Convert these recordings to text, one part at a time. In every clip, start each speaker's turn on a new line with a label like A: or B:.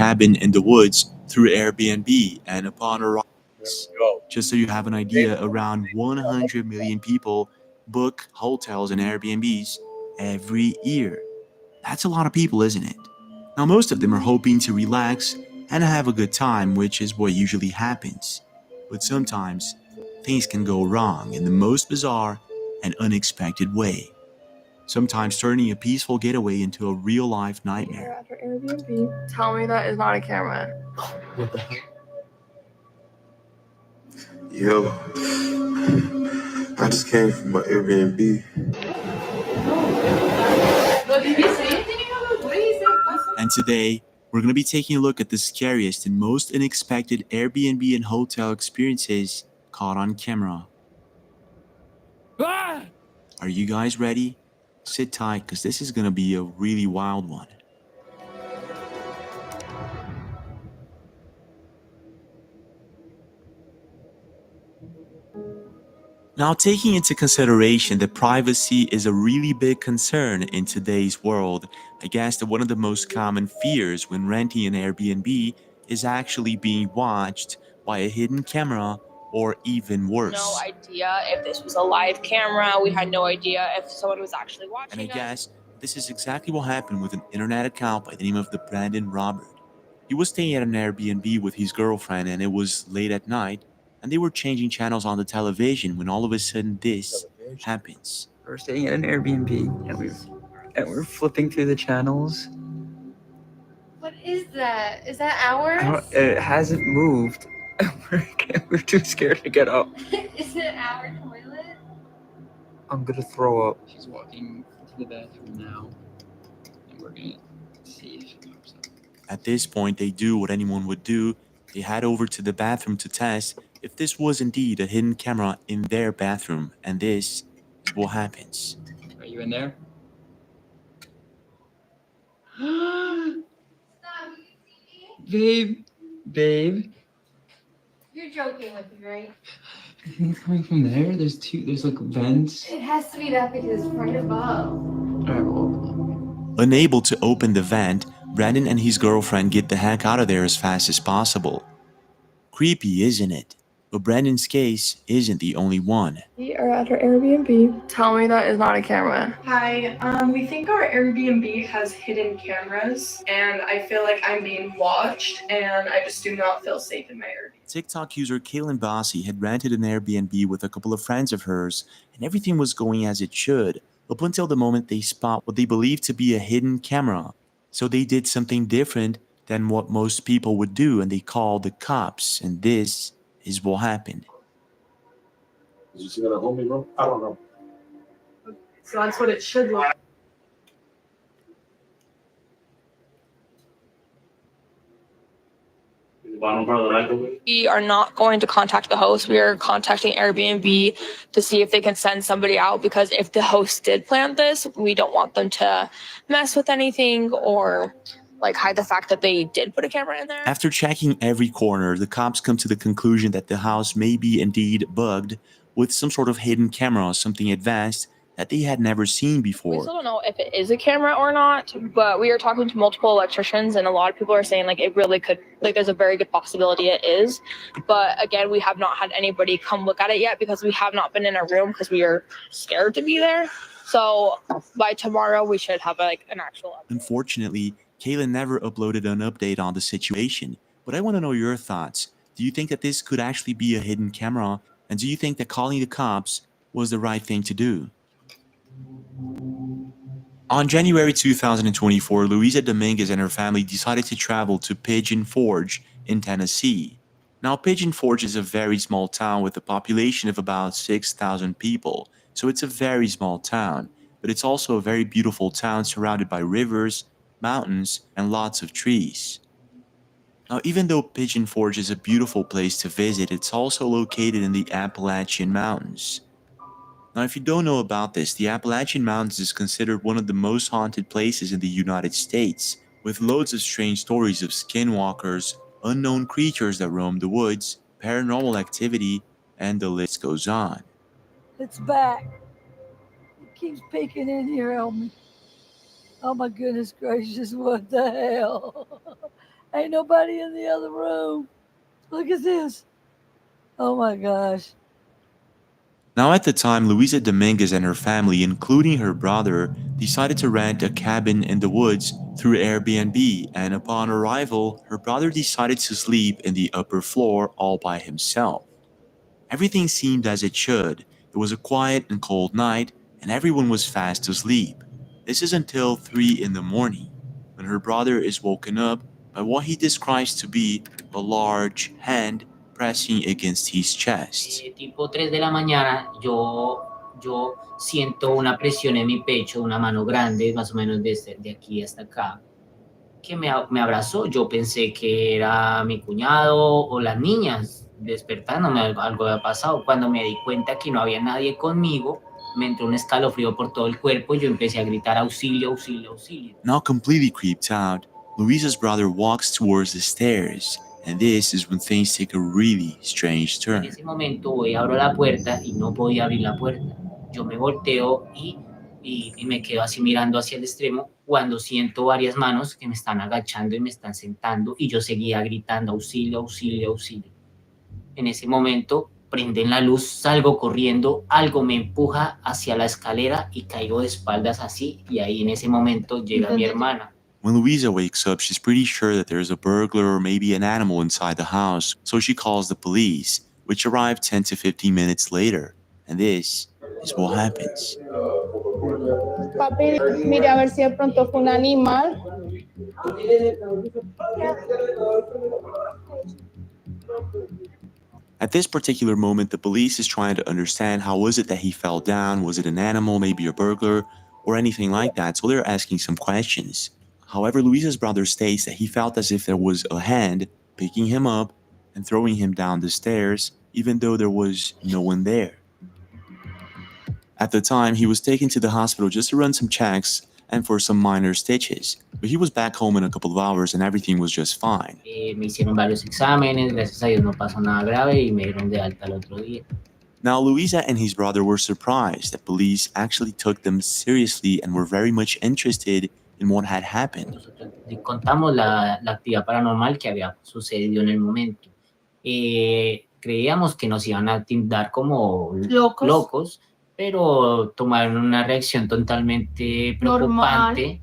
A: cabin in the woods through Airbnb, and upon arrival, just so you have an idea, around 100 million people book hotels and Airbnbs every year. That's a lot of people, isn't it? Now, most of them are hoping to relax and have a good time, which is what usually happens. But sometimes, things can go wrong in the most bizarre and unexpected way, sometimes turning a peaceful getaway into a real-life nightmare.
B: After Airbnb. Tell me that is not a camera.
A: What the heck?
C: Yo, I just came from my Airbnb.
A: And today, we're going to be taking a look at the scariest and most unexpected Airbnb and hotel experiences caught on camera. Are you guys ready? Sit tight, because this is going to be a really wild one. Now, taking into consideration that privacy is a really big concern in today's world, I guess that one of the most common fears when renting an Airbnb is actually being watched by a hidden camera, or even worse.
B: No idea if this was a live camera. We had no idea if someone was actually watching
A: And I
B: us.
A: guess this is exactly what happened with an internet account by the name of the Brandon Robert. He was staying at an Airbnb with his girlfriend, and it was late at night, and they were changing channels on the television when all of a sudden this happens.
D: We're staying at an Airbnb and we're flipping through the channels.
E: What is that? Is that ours?
D: It hasn't moved. We're too scared to get up.
E: Is it our toilet?
D: I'm gonna throw up.
F: She's walking to the bathroom now, and we're gonna see if she pops up.
A: At this point, they do what anyone would do. They head over to the bathroom to test if this was indeed a hidden camera in their bathroom, and this is what happens.
F: Are you in there?
E: Stop, you see me?
F: Babe.
E: You're joking with me, right?
F: I think it's coming from there. There's like vents.
E: It has to be that because it's right above.
F: Alright, well,
A: Unable to open the vent, Brandon and his girlfriend get the heck out of there as fast as possible. Creepy, isn't it? But Brandon's case isn't the only one.
B: We are at our Airbnb. Tell me that is not a camera.
G: Hi, we think our Airbnb has hidden cameras, and I feel like I'm being watched, and I just do not feel safe in my Airbnb.
A: TikTok user Kaylin Bossy had rented an Airbnb with a couple of friends of hers, and everything was going as it should, up until the moment they spot what they believed to be a hidden camera. So they did something different than what most people would do, and they called the cops, and this is what happened.
C: Did you see that at home, bro? I don't know.
G: So that's what it should look like.
B: We are not going to contact the host. We are contacting Airbnb to see if they can send somebody out, because if the host did plan this, we don't want them to mess with anything or like hide the fact that they did put a camera in there.
A: After checking every corner, the cops come to the conclusion that the house may be indeed bugged with some sort of hidden camera, something advanced that they had never seen
B: We
A: before.
B: still don't know if it is a camera or not, but we are talking to multiple electricians, and a lot of people are saying like it really could, like there's a very good possibility it is. But again, we have not had anybody come look at it yet because we have not been in our room because we are scared to be there. So by tomorrow, we should have like an actual update.
A: Unfortunately, Kaylin never uploaded an update on the situation, but I want to know your thoughts. Do you think that this could actually be a hidden camera? And do you think that calling the cops was the right thing to do? On January 2024, Luisa Dominguez and her family decided to travel to Pigeon Forge in Tennessee. Now, Pigeon Forge is a very small town with a population of about 6,000 people, so it's a very small town, but it's also a very beautiful town surrounded by rivers, mountains, and lots of trees. Now, even though Pigeon Forge is a beautiful place to visit, it's also located in the Appalachian Mountains. Now, if you don't know about this, the Appalachian Mountains is considered one of the most haunted places in the United States, with loads of strange stories of skinwalkers, unknown creatures that roam the woods, paranormal activity, and the list goes on.
H: It's back. It keeps peeking in here on me. Oh my goodness gracious, what the hell? Ain't nobody in the other room. Look at this. Oh my gosh.
A: Now at the time, Luisa Dominguez and her family, including her brother, decided to rent a cabin in the woods through Airbnb, and upon arrival, her brother decided to sleep in the upper floor all by himself. Everything seemed as it should. It was a quiet and cold night, and everyone was fast asleep. This is until 3 in the morning, when her brother is woken up by what he describes to be a large hand pressing against his chest.
I: Tipo 3 de la mañana, yo siento una presión en mi pecho, una mano grande, más o menos de aquí hasta acá, que me abrazó. Yo pensé que era mi cuñado o las niñas despertándome, algo había pasado. Cuando me di cuenta que no había nadie conmigo, me entró un escalofrío por todo el cuerpo y yo empecé a gritar auxilio, auxilio, auxilio.
A: Now completely creeped out, Luisa's brother walks towards the stairs, and this is when things take a really strange
I: En
A: turn.
I: ese momento voy, abro la puerta y no podía abrir la puerta. Yo me volteo y me quedo así mirando hacia el extremo cuando siento varias manos que me están agachando y me están sentando y yo seguía gritando auxilio, auxilio, auxilio. En ese momento prenden la luz, salgo corriendo, algo me empuja hacia la escalera y caigo de espaldas así y ahí en ese momento llega mi hermana.
A: When Luisa wakes up, she's pretty sure that there's a burglar or maybe an animal inside the house, so she calls the police, which arrive 10 to 15 minutes later. And this is what happens.
B: Papi, mire a ver si de pronto fue un animal.
A: At this particular moment, the police is trying to understand how was it that he fell down, was it an animal, maybe a burglar, or anything like that, so they're asking some questions. However, Luisa's brother states that he felt as if there was a hand picking him up and throwing him down the stairs, even though there was no one there. At the time, he was taken to the hospital just to run some checks and for some minor stitches, but he was back home in a couple of hours and everything was just fine.
I: Me hicieron varios exámenes, gracias a Dios no pasó nada grave y me dieron de alta el otro día.
A: Now, Luisa and his brother were surprised that police actually took them seriously and were very much interested in what had happened.
I: Nosotros contamos la actividad paranormal que había sucedido en el momento. Creíamos que nos iban a tildar como locos, pero tomaron una reacción totalmente preocupante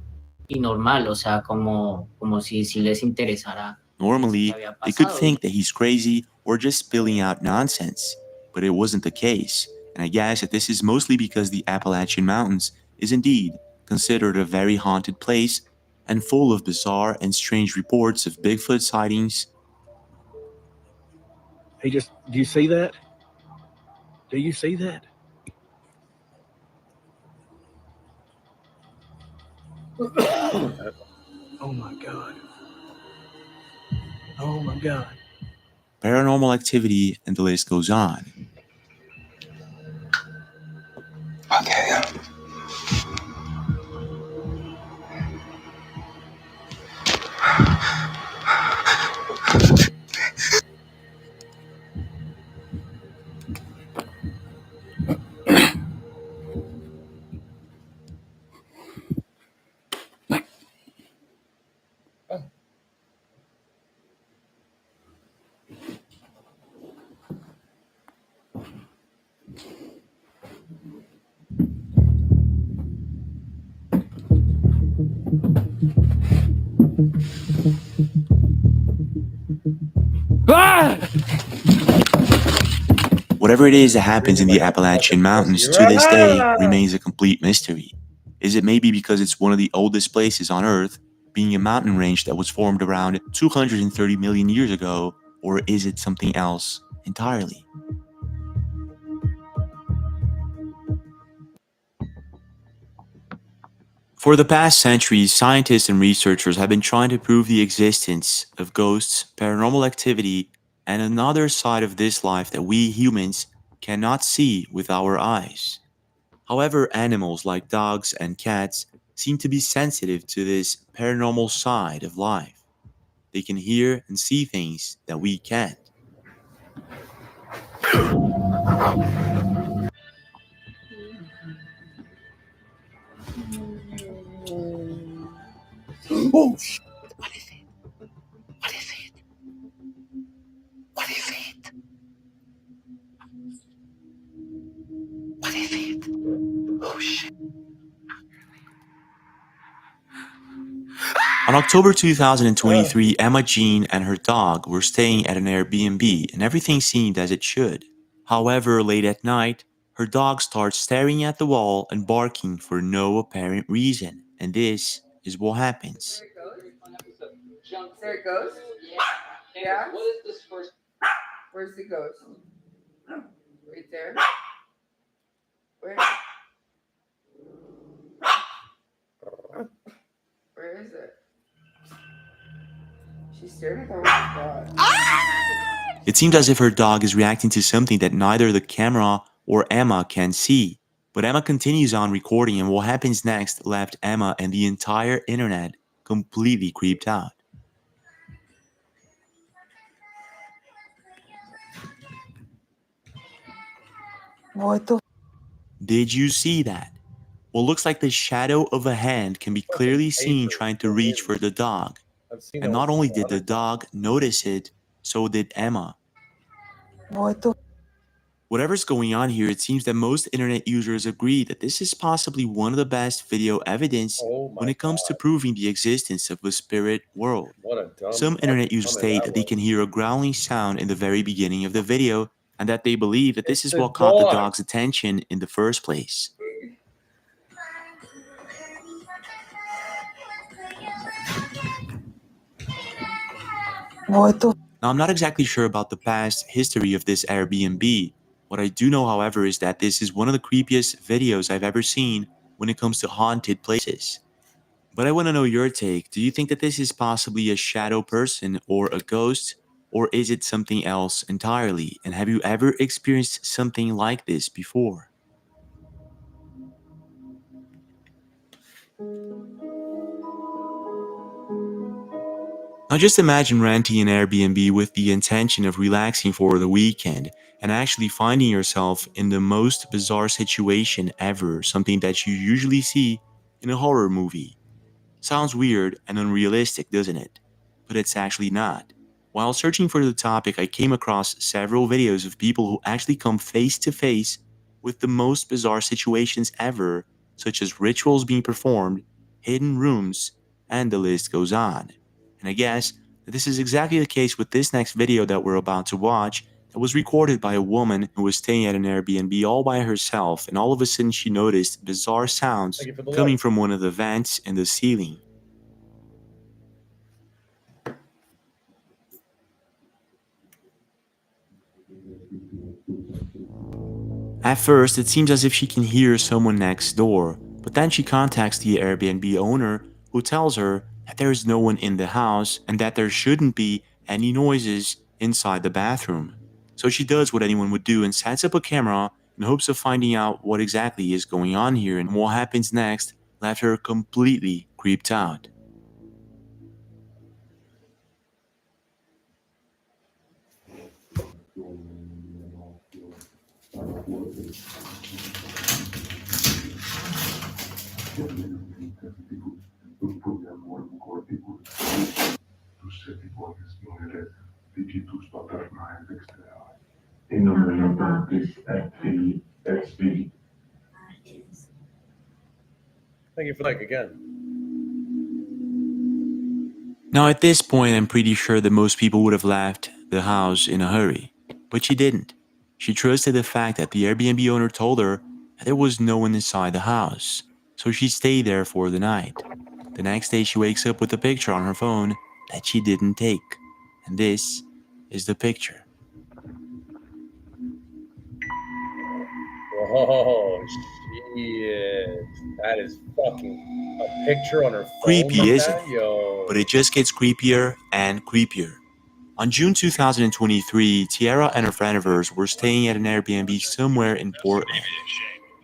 I: y normal, o sea, como si les interesara.
A: Normally, they could think that he's crazy or just spilling out nonsense, but it wasn't the case, and I guess that this is mostly because the Appalachian Mountains is indeed considered a very haunted place and full of bizarre and strange reports of Bigfoot sightings.
J: Hey, do you see that? Do you see that? Oh my God. Oh my God.
A: Paranormal activity, and the list goes on.
C: Okay.
A: Whatever it is that happens in the Appalachian Mountains to this day remains a complete mystery. Is it maybe because it's one of the oldest places on Earth, being a mountain range that was formed around 230 million years ago, or is it something else entirely? For the past centuries, scientists and researchers have been trying to prove the existence of ghosts, paranormal activity, and another side of this life that we humans cannot see with our eyes. However, animals like dogs and cats seem to be sensitive to this paranormal side of life. They can hear and see things that we can't.
J: Oh, shit. What is it? What
A: On October 2023, Emma Jean and her dog were staying at an Airbnb, and everything seemed as it should. However, late at night, her dog starts staring at the wall and barking for no apparent reason, and this is what happens.
K: There it goes? Yeah? What is this first? Where's the ghost? Right there. Where? Where is it? She's staring at the wrong spot.
A: It seems as if her dog is reacting to something that neither the camera or Emma can see. But Emma continues on recording, and what happens next left Emma and the entire internet completely creeped out.
H: What the?
A: Did you see that? What looks like the shadow of a hand can be clearly seen trying to reach for the dog. And not only did the dog notice it, so did Emma.
H: What the?
A: Whatever's going on here, it seems that most internet users agree that this is possibly one of the best video evidence when it comes to proving the existence of the spirit world. Some internet users state that they can hear a growling sound in the very beginning of the video, and that they believe that this is what caught the dog's attention in the first place.
H: What the?
A: Now, I'm not exactly sure about the past history of this Airbnb. What I do know, however, is that this is one of the creepiest videos I've ever seen when it comes to haunted places. But I want to know your take. Do you think that this is possibly a shadow person or a ghost, or is it something else entirely? And have you ever experienced something like this before? Now just imagine renting an Airbnb with the intention of relaxing for the weekend and actually finding yourself in the most bizarre situation ever, something that you usually see in a horror movie. Sounds weird and unrealistic, doesn't it? But it's actually not. While searching for the topic, I came across several videos of people who actually come face to face with the most bizarre situations ever, such as rituals being performed, hidden rooms, and the list goes on. And I guess that this is exactly the case with this next video that we're about to watch, that was recorded by a woman who was staying at an Airbnb all by herself, and all of a sudden she noticed bizarre sounds coming from one of the vents in the ceiling. At first, it seems as if she can hear someone next door, but then she contacts the Airbnb owner, who tells her that there is no one in the house and that there shouldn't be any noises inside the bathroom. So she does what anyone would do and sets up a camera in hopes of finding out what exactly is going on here, and what happens next left her completely creeped out.
J: Thank you for like again.
A: Now at this point, I'm pretty sure that most people would have left the house in a hurry, but she didn't. She trusted the fact that the Airbnb owner told her that there was no one inside the house, so she stayed there for the night. The next day she wakes up with a picture on her phone that she didn't take, and this is the picture.
J: Oh shit! That is fucking a picture on her phone.
A: Creepy,
J: like
A: isn't
J: that?
A: it?
J: Yo.
A: But it just gets creepier and creepier. On June 2023, Tiara and a friend of hers were staying at an Airbnb somewhere in Portland.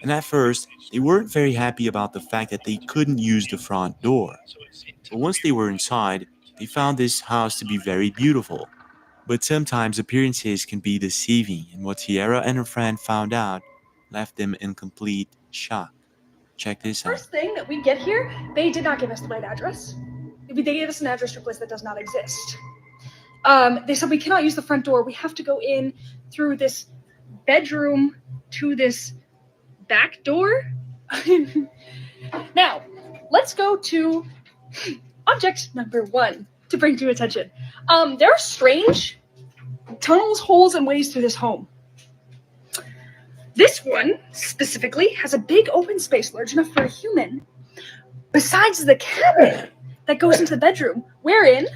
A: And at first, they weren't very happy about the fact that they couldn't use the front door. But once they were inside, they found this house to be very beautiful. But sometimes appearances can be deceiving, and what Tiara and her friend found out left them in complete shock. Check this out.
L: First thing that we get here, they did not give us the right address. They gave us an address to a place that does not exist. They said we cannot use the front door. We have to go in through this bedroom to this back door. Now, let's go to object number 1 to bring to attention. There are strange tunnels, holes, and ways through this home. This one specifically has a big open space large enough for a human, besides the cabinet that goes into the bedroom, wherein...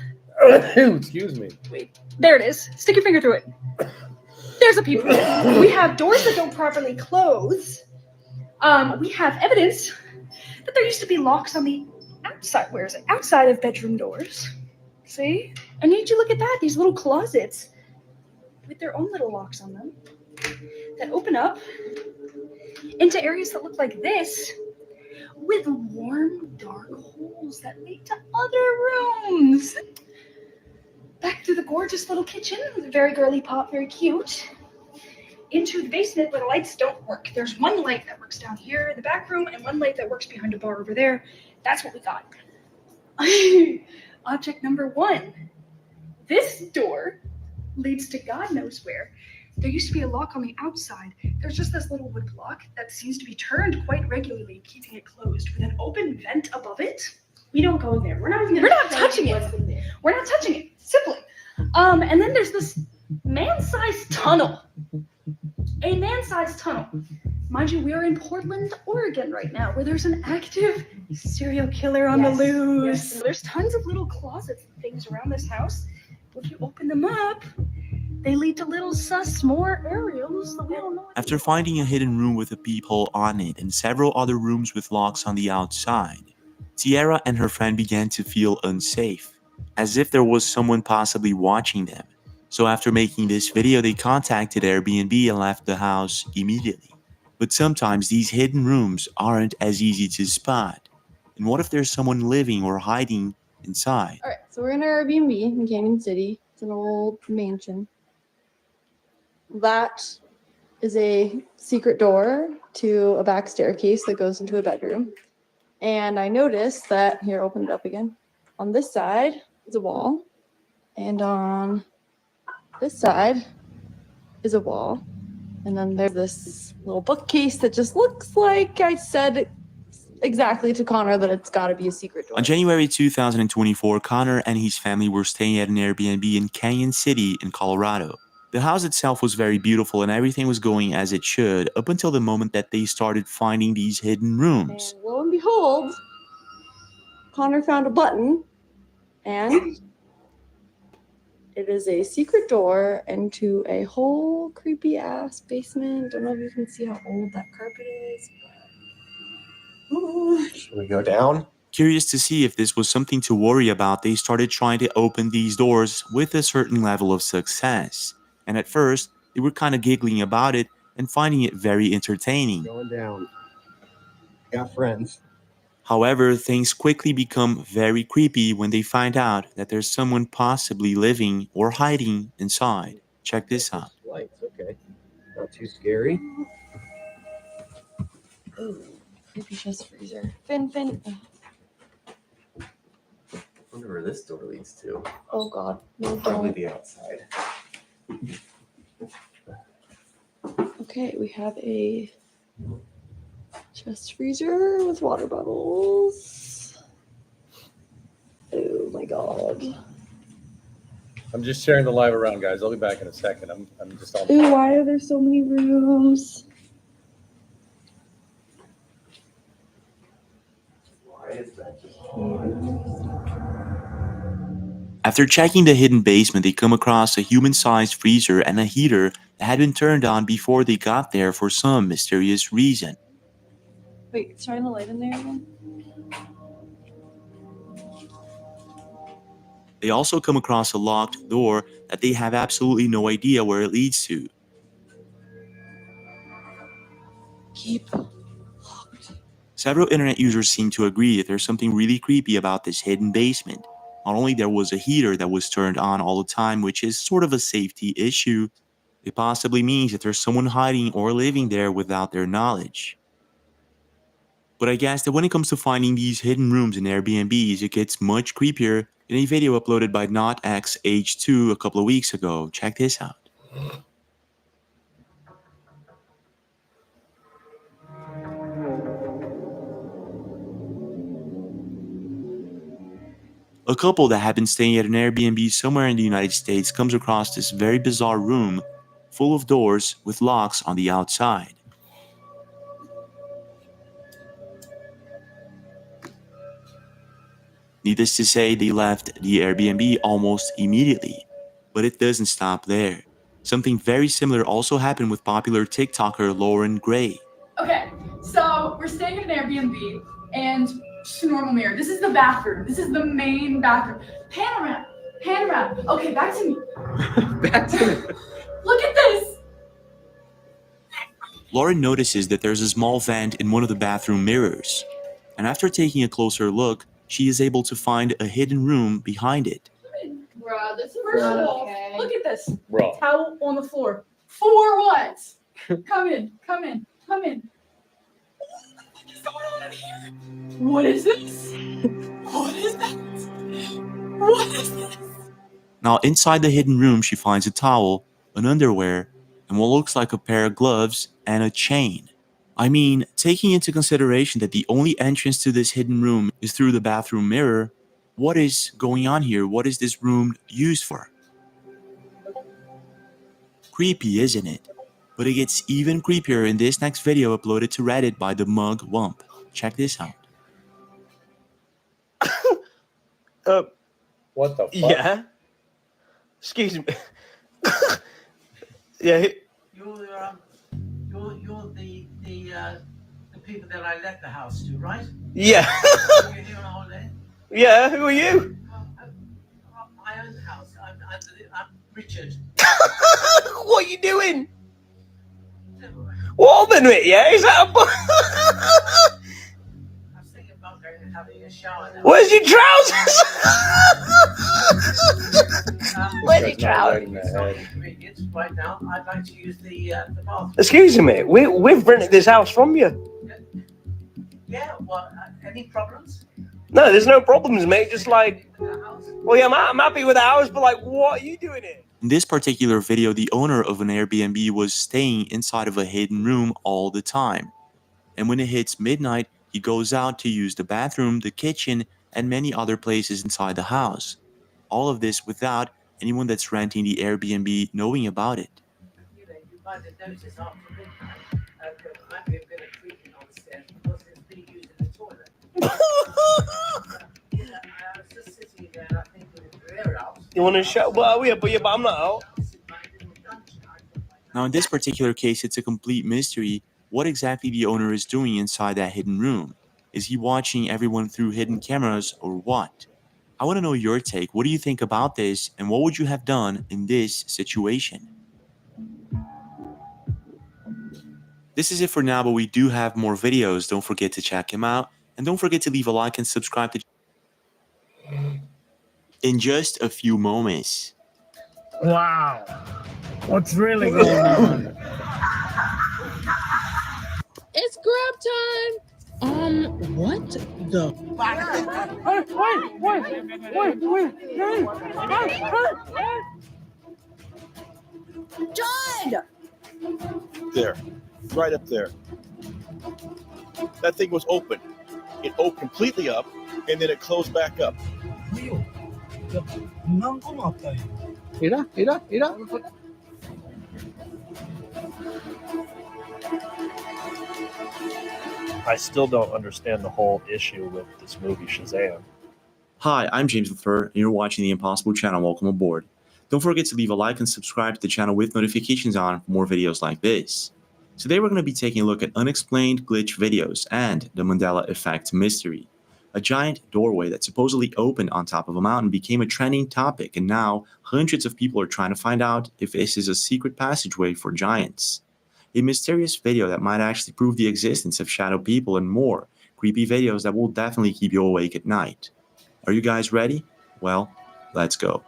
J: Excuse me.
L: There it is. Stick your finger through it. There's a peephole. We have doors that don't properly close. We have evidence that there used to be locks on the outside. Where is it? Outside of bedroom doors. See? I need you to look at that. These little closets with their own little locks on them that open up into areas that look like this with warm, dark holes that lead to other rooms. Back through the gorgeous little kitchen, very girly pop, very cute, into the basement where the lights don't work. There's one light that works down here in the back room and one light that works behind a bar over there. That's what we got. Object number 1. This door leads to God knows where. There used to be a lock on the outside. There's just this little wood block that seems to be turned quite regularly, keeping it closed with an open vent above it. We don't go in there. We're not touching it. We're not touching it. Simply. And then there's this man-sized tunnel. A man-sized tunnel. Mind you, we are in Portland, Oregon right now, where there's an active serial killer on the loose. Yes. There's tons of little closets and things around this house. If you open them up, they lead to little sus more areas that we don't know.
A: After finding a hidden room with a peephole on it and several other rooms with locks on the outside, Tiara and her friend began to feel unsafe, as if there was someone possibly watching them. So after making this video, they contacted Airbnb and left the house immediately. But sometimes these hidden rooms aren't as easy to spot. And what if there's someone living or hiding inside?
M: All right, so we're in our Airbnb in Canyon City. It's an old mansion. That is a secret door to a back staircase that goes into a bedroom. And I noticed that, here, open it up again. On this side is a wall. And on this side is a wall. And then there's this little bookcase that just looks like I said exactly to Connor that it's got to be a secret door.
A: On January 2024, Connor and his family were staying at an Airbnb in Canyon City in Colorado. The house itself was very beautiful and everything was going as it should up until the moment that they started finding these hidden rooms.
M: And lo and behold, Connor found a button and it is a secret door into a whole creepy ass basement. Don't know if you can see how old that carpet is.
N: Should we go down?
A: Curious to see if this was something to worry about, they started trying to open these doors with a certain level of success. And at first, they were kind of giggling about it and finding it very entertaining.
N: Going down. Got friends.
A: However, things quickly become very creepy when they find out that there's someone possibly living or hiding inside. Check this out.
N: Lights, okay. Not too scary.
M: Ooh, creepy chest freezer. Fin.
N: I wonder where this door leads to.
M: Oh god. No,
N: Probably
M: don't.
N: the outside.
M: Okay, we have a chest freezer with water bottles. Oh my god.
J: I'm just sharing the live around, guys. I'll be back in a second. I'm just all.
M: Ooh, why are there so many rooms?
N: Why is that just
A: After checking the hidden basement, they come across a human-sized freezer and a heater that had been turned on before they got there for some mysterious reason.
M: Wait, shine the light in there again?
A: They also come across a locked door that they have absolutely no idea where it leads to.
M: Keep.
A: Several internet users seem to agree that there's something really creepy about this hidden basement. Not only there was a heater that was turned on all the time, which is sort of a safety issue, it possibly means that there's someone hiding or living there without their knowledge. But I guess that when it comes to finding these hidden rooms in Airbnbs, it gets much creepier in a video uploaded by NotXH2 a couple of weeks ago. Check this out. A couple that had been staying at an Airbnb somewhere in the United States comes across this very bizarre room full of doors with locks on the outside. Needless to say, they left the Airbnb almost immediately. But it doesn't stop there. Something very similar also happened with popular TikToker Lauren Gray.
L: Okay, so we're staying at an Airbnb and just a normal mirror. This is the bathroom. This is the main bathroom. Pan around. Pan around. Okay, back to me.
J: Back to me.
L: Look at this.
A: Lauren notices that there's a small vent in one of the bathroom mirrors. And after taking a closer look, she is able to find a hidden room behind it.
L: Bruh, this is first of all, look at this.
J: Bro.
L: Towel on the floor. For what? Come in, come in, come in. What is going on in here? What is this? What is that? What is this?
A: Now inside the hidden room, she finds a towel, an underwear, and what looks like a pair of gloves and a chain. I mean, taking into consideration that the only entrance to this hidden room is through the bathroom mirror, what is going on here? What is this room used for? Creepy, isn't it? But it gets even creepier in this next video uploaded to Reddit by the Mug Wump. Check this out.
J: What the fuck?
O: Yeah. Excuse me. Yeah.
P: You're the people that I let the house to, right?
O: Yeah.
P: You're here on holiday.
O: Yeah. Who are you?
P: I own the house. I'm Richard.
O: What are you doing? What open it? Yeah. Is that a?
P: I was thinking about going and having a shower now.
O: Where's your trousers? Where's your trousers?
P: Right now, I'd like to use the bathroom.
O: Excuse me. We've rented this house from you.
P: Yeah. Well, any problems?
O: No, there's no problems, mate. Just like, well, yeah, I'm happy with the house, but like, what are you doing here?
A: In this particular video, the owner of an Airbnb was staying inside of a hidden room all the time. And when it hits midnight, he goes out to use the bathroom, the kitchen, and many other places inside the house. All of this without anyone that's renting the Airbnb knowing about it.
P: You might have noticed after midnight, there might be a bit of creaking on the stairs because it's being used in the toilet. I was just sitting there and I think with the air out.
O: You want to show? Well, yeah, but I'm not out.
A: Now in this particular case, it's a complete mystery what exactly the owner is doing inside that hidden room. Is he watching everyone through hidden cameras or what? I want to know your take. What do you think about this and what would you have done in this situation? This is it for now, but we do have more videos. Don't forget to check them out. And don't forget to leave a like and subscribe to in just a few moments.
Q: Wow. What's really going on?
R: It's grub time. What the?
Q: John!
S: There, right up there. That thing was open. It opened completely up, and then it closed back up.
Q: Mira.
T: I still don't understand the whole issue with this movie Shazam.
A: Hi, I'm James LaFleur, and you're watching the Impossible Channel. Welcome aboard. Don't forget to leave a like and subscribe to the channel with notifications on for more videos like this. Today we're going to be taking a look at unexplained glitch videos and the Mandela Effect mystery. A giant doorway that supposedly opened on top of a mountain became a trending topic, and now hundreds of people are trying to find out if this is a secret passageway for giants. A mysterious video that might actually prove the existence of shadow people, and more creepy videos that will definitely keep you awake at night. Are you guys ready? Well, let's go.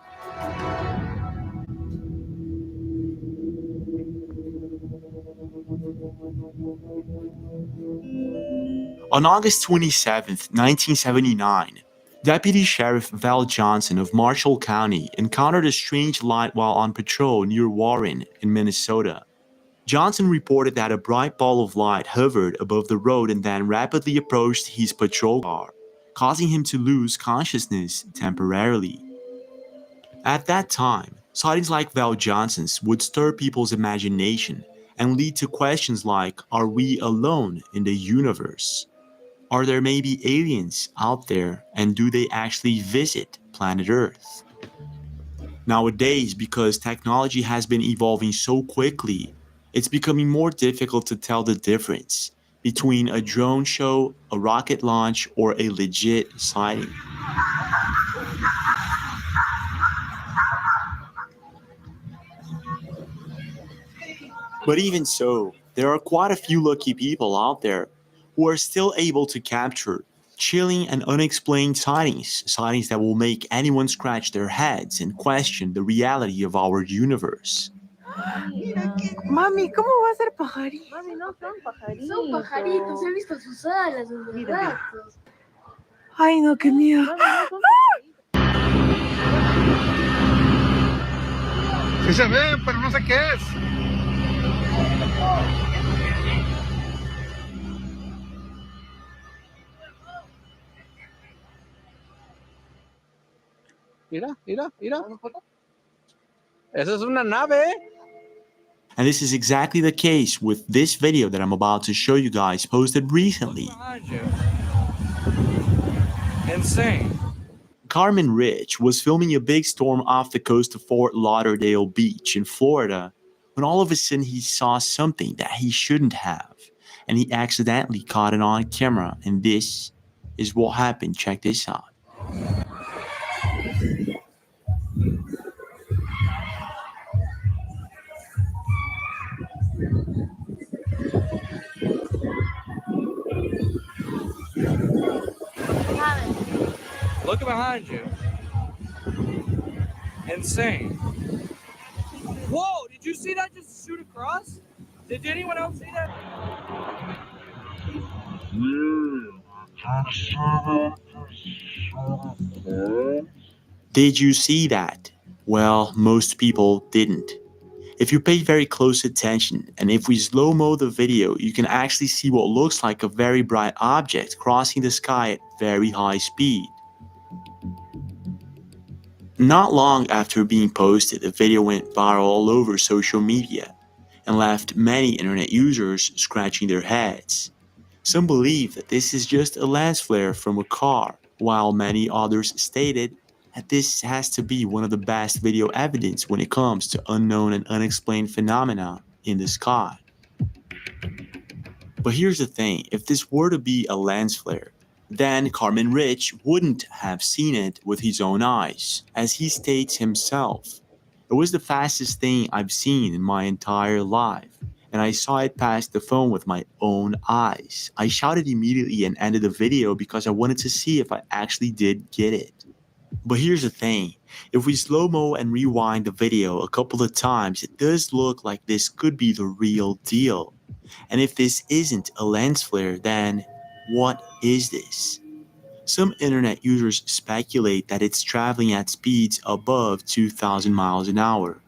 A: On August 27, 1979, Deputy Sheriff Val Johnson of Marshall County encountered a strange light while on patrol near Warren in Minnesota. Johnson reported that a bright ball of light hovered above the road and then rapidly approached his patrol car, causing him to lose consciousness temporarily. At that time, sightings like Val Johnson's would stir people's imagination and lead to questions like, are we alone in the universe? Are there maybe aliens out there, and do they actually visit planet Earth? Nowadays, because technology has been evolving so quickly, it's becoming more difficult to tell the difference between a drone show, a rocket launch, or a legit sighting. But even so, there are quite a few lucky people out there who are still able to capture chilling and unexplained sightings that will make anyone scratch their heads and question the reality of our universe.
K: Mami, ¿cómo va a ser pajarito?
E: Mami, no son pajaritos. Son pajaritos, he visto sus alas, sus brazos.
K: Ay, no, qué miedo.
E: Mami, no son
Q: Sí se ve, pero no sé qué es.
O: Mira, mira, mira. Esa es una nave.
A: And this is exactly the case with this video that I'm about to show you guys, posted recently.
O: Insane.
A: Carmen Rich was filming a big storm off the coast of Fort Lauderdale Beach in Florida when all of a sudden he saw something that he shouldn't have, and he accidentally caught it on camera, and this is what happened. Check this out.
O: Look behind you. Insane. Whoa, did you see that just shoot across? Did anyone else see that?
A: Did you see that? Well, most people didn't. If you pay very close attention, and if we slow-mo the video, you can actually see what looks like a very bright object crossing the sky at very high speed. Not long after being posted, the video went viral all over social media and left many internet users scratching their heads. Some believe that this is just a lens flare from a car, while many others stated that this has to be one of the best video evidence when it comes to unknown and unexplained phenomena in the sky. But here's the thing, if this were to be a lens flare, then Carmen Rich wouldn't have seen it with his own eyes. As he states himself, it was the fastest thing I've seen in my entire life, and I saw it past the phone with my own eyes. I shouted immediately and ended the video because I wanted to see if I actually did get it. But here's the thing, if we slow-mo and rewind the video a couple of times, it does look like this could be the real deal. And if this isn't a lens flare, then what is this? Some internet users speculate that it's traveling at speeds above 2,000 miles an hour.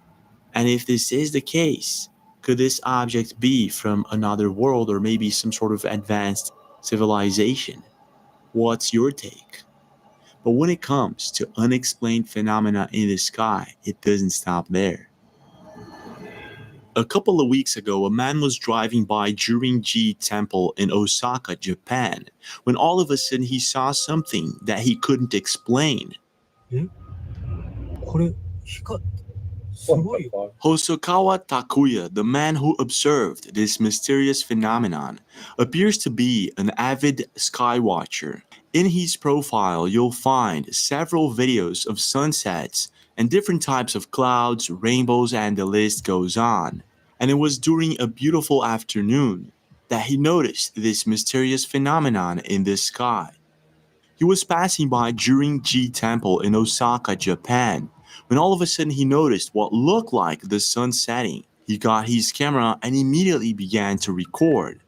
A: And if this is the case, could this object be from another world or maybe some sort of advanced civilization? What's your take? But when it comes to unexplained phenomena in the sky, it doesn't stop there. A couple of weeks ago, a man was driving by Jurin-ji Temple in Osaka, Japan, when all of a sudden he saw something that he couldn't explain. Hosokawa Takuya, the man who observed this mysterious phenomenon, appears to be an avid skywatcher. In his profile, you'll find several videos of sunsets and different types of clouds, rainbows, and the list goes on. And it was during a beautiful afternoon that he noticed this mysterious phenomenon in the sky. He was passing by Jurin-ji Temple in Osaka, Japan, when all of a sudden he noticed what looked like the sun setting. He got his camera and immediately began to record.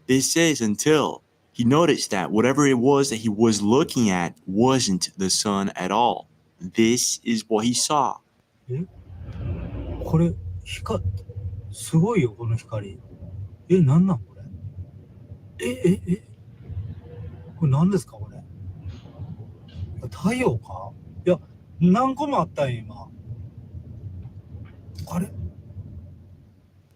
A: This is until he noticed that whatever it was that he was looking at wasn't the sun at all. This is what he saw.
Q: すごいよこの光。なんなんこれ。これ何ですかこれ。太陽か？いや、何個もあったん今。あれ？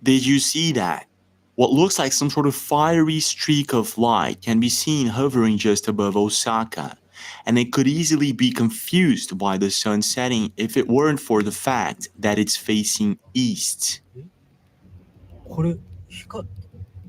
A: Did you see that? What looks like some sort of fiery streak of light can be seen hovering just above Osaka, and it could easily be confused by the sun setting if it weren't for the fact that it's facing east.
Q: これ、光、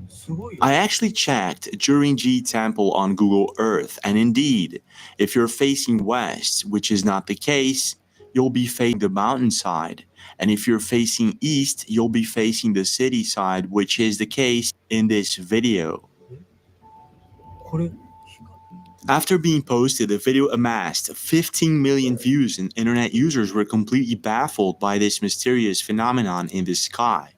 Q: すごいよ。
A: I actually checked Jurinji Temple on Google Earth, and indeed, if you're facing west, which is not the case, you'll be facing the mountainside, and if you're facing east, you'll be facing the city side, which is the case in this video.
Q: これ、
A: After being posted, the video amassed 15 million views, and internet users were completely baffled by this mysterious phenomenon in the sky.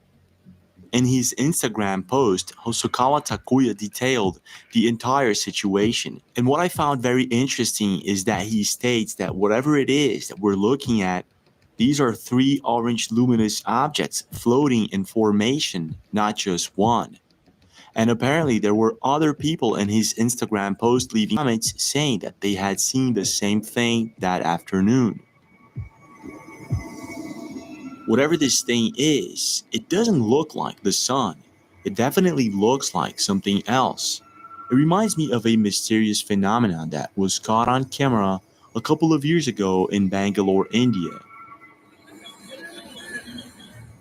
A: In his Instagram post, Hosokawa Takuya detailed the entire situation. And what I found very interesting is that he states that whatever it is that we're looking at, these are 3 orange luminous objects floating in formation, not just one. And apparently there were other people in his Instagram post leaving comments saying that they had seen the same thing that afternoon. Whatever this thing is, it doesn't look like the sun. It definitely looks like something else. It reminds me of a mysterious phenomenon that was caught on camera a couple of years ago in Bangalore, India.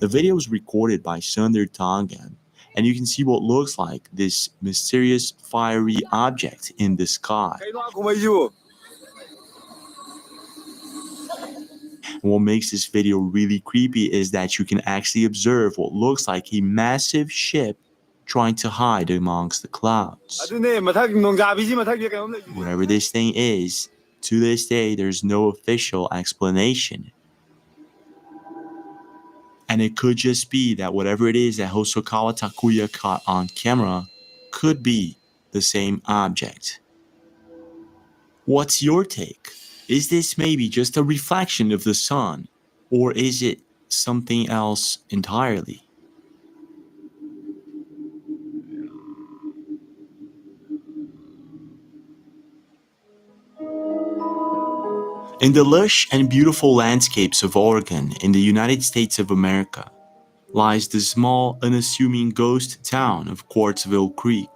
A: The video was recorded by Sundar Tangan, and you can see what looks like this mysterious fiery object in the sky. And what makes this video really creepy is that you can actually observe what looks like a massive ship trying to hide amongst the clouds. Whatever this thing is, to this day there's no official explanation. And it could just be that whatever it is that Hosokawa Takuya caught on camera could be the same object. What's your take? Is this maybe just a reflection of the sun, or is it something else entirely? In the lush and beautiful landscapes of Oregon in the United States of America lies the small, unassuming ghost town of Quartzville Creek.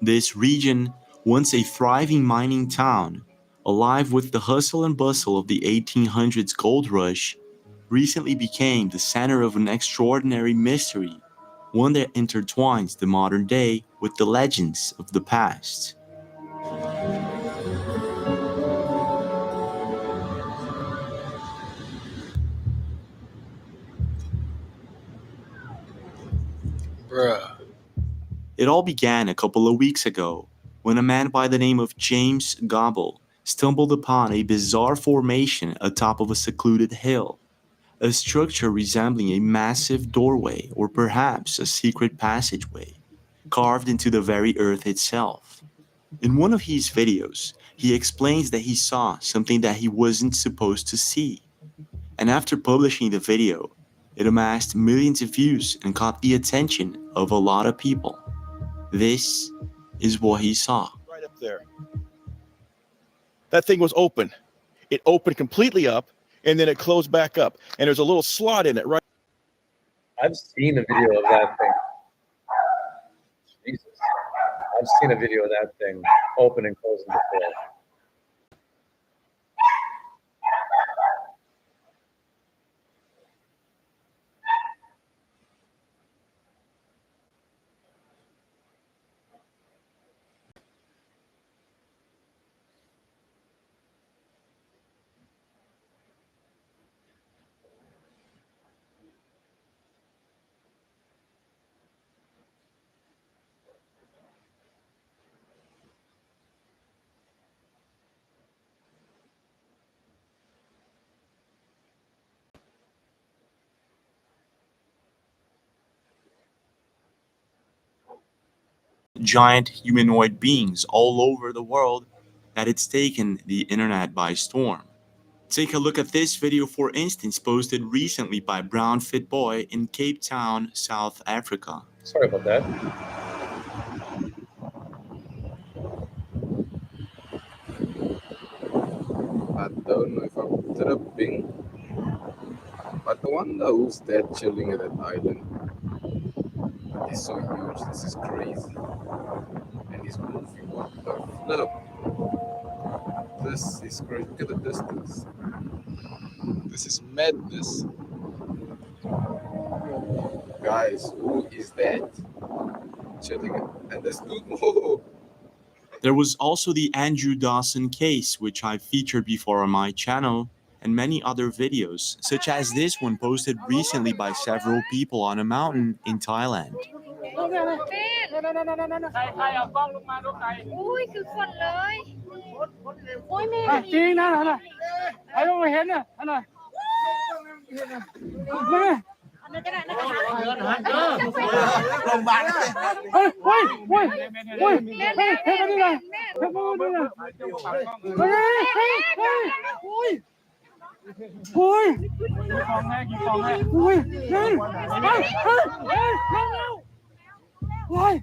A: This region, once a thriving mining town, alive with the hustle and bustle of the 1800s gold rush, recently became the center of an extraordinary mystery, one that intertwines the modern day with the legends of the past.
O: Bruh.
A: It all began a couple of weeks ago when a man by the name of James Gobble stumbled upon a bizarre formation atop of a secluded hill, a structure resembling a massive doorway or perhaps a secret passageway, carved into the very earth itself. In one of his videos, he explains that he saw something that he wasn't supposed to see. And after publishing the video, it amassed millions of views and caught the attention of a lot of people. This is what he saw.
S: Right up there. That thing was open. It opened completely up, and then it closed back up. And there's a little slot in it, right?
J: I've seen a video of that thing. Jesus. I've seen a video of that thing open and closing before.
A: Giant humanoid beings all over the world that it's taken the internet by storm. Take a look at this video, for instance, posted recently by Brown Fit Boy in Cape Town, South Africa.
J: Sorry about that.
U: don't know if I'm tripping, but I wonder who's that chilling at that island. But it's so huge, this is crazy. And he's moving, what the flip? This is crazy, look at the distance. This is madness. Guys, who is that chilling? And there's two more.
A: There was also the Andrew Dawson case, which I featured before on my channel, and many other videos, such as this one posted recently by several people on a mountain in Thailand.
E: อุ้ยคือคนเลยโอ้ยแม่
O: จริงนะนะไอ้ต้องมาเห็นน่ะอันน่ะแม่
E: โรงพยาบาล
O: เฮ้ยเฮ้ยเฮ้ยเฮ้ยเฮ้ยเฮ้ยเฮ้ยนี่ไงเฮ้ยนี่ไงเฮ้ยเฮ้ยเฮ้ยโอ้ยโอ้ยของแม่กี่ของแม่โอ้ยเฮ้ยเฮ้ยเฮ้ยเฮ้ยโอ้ย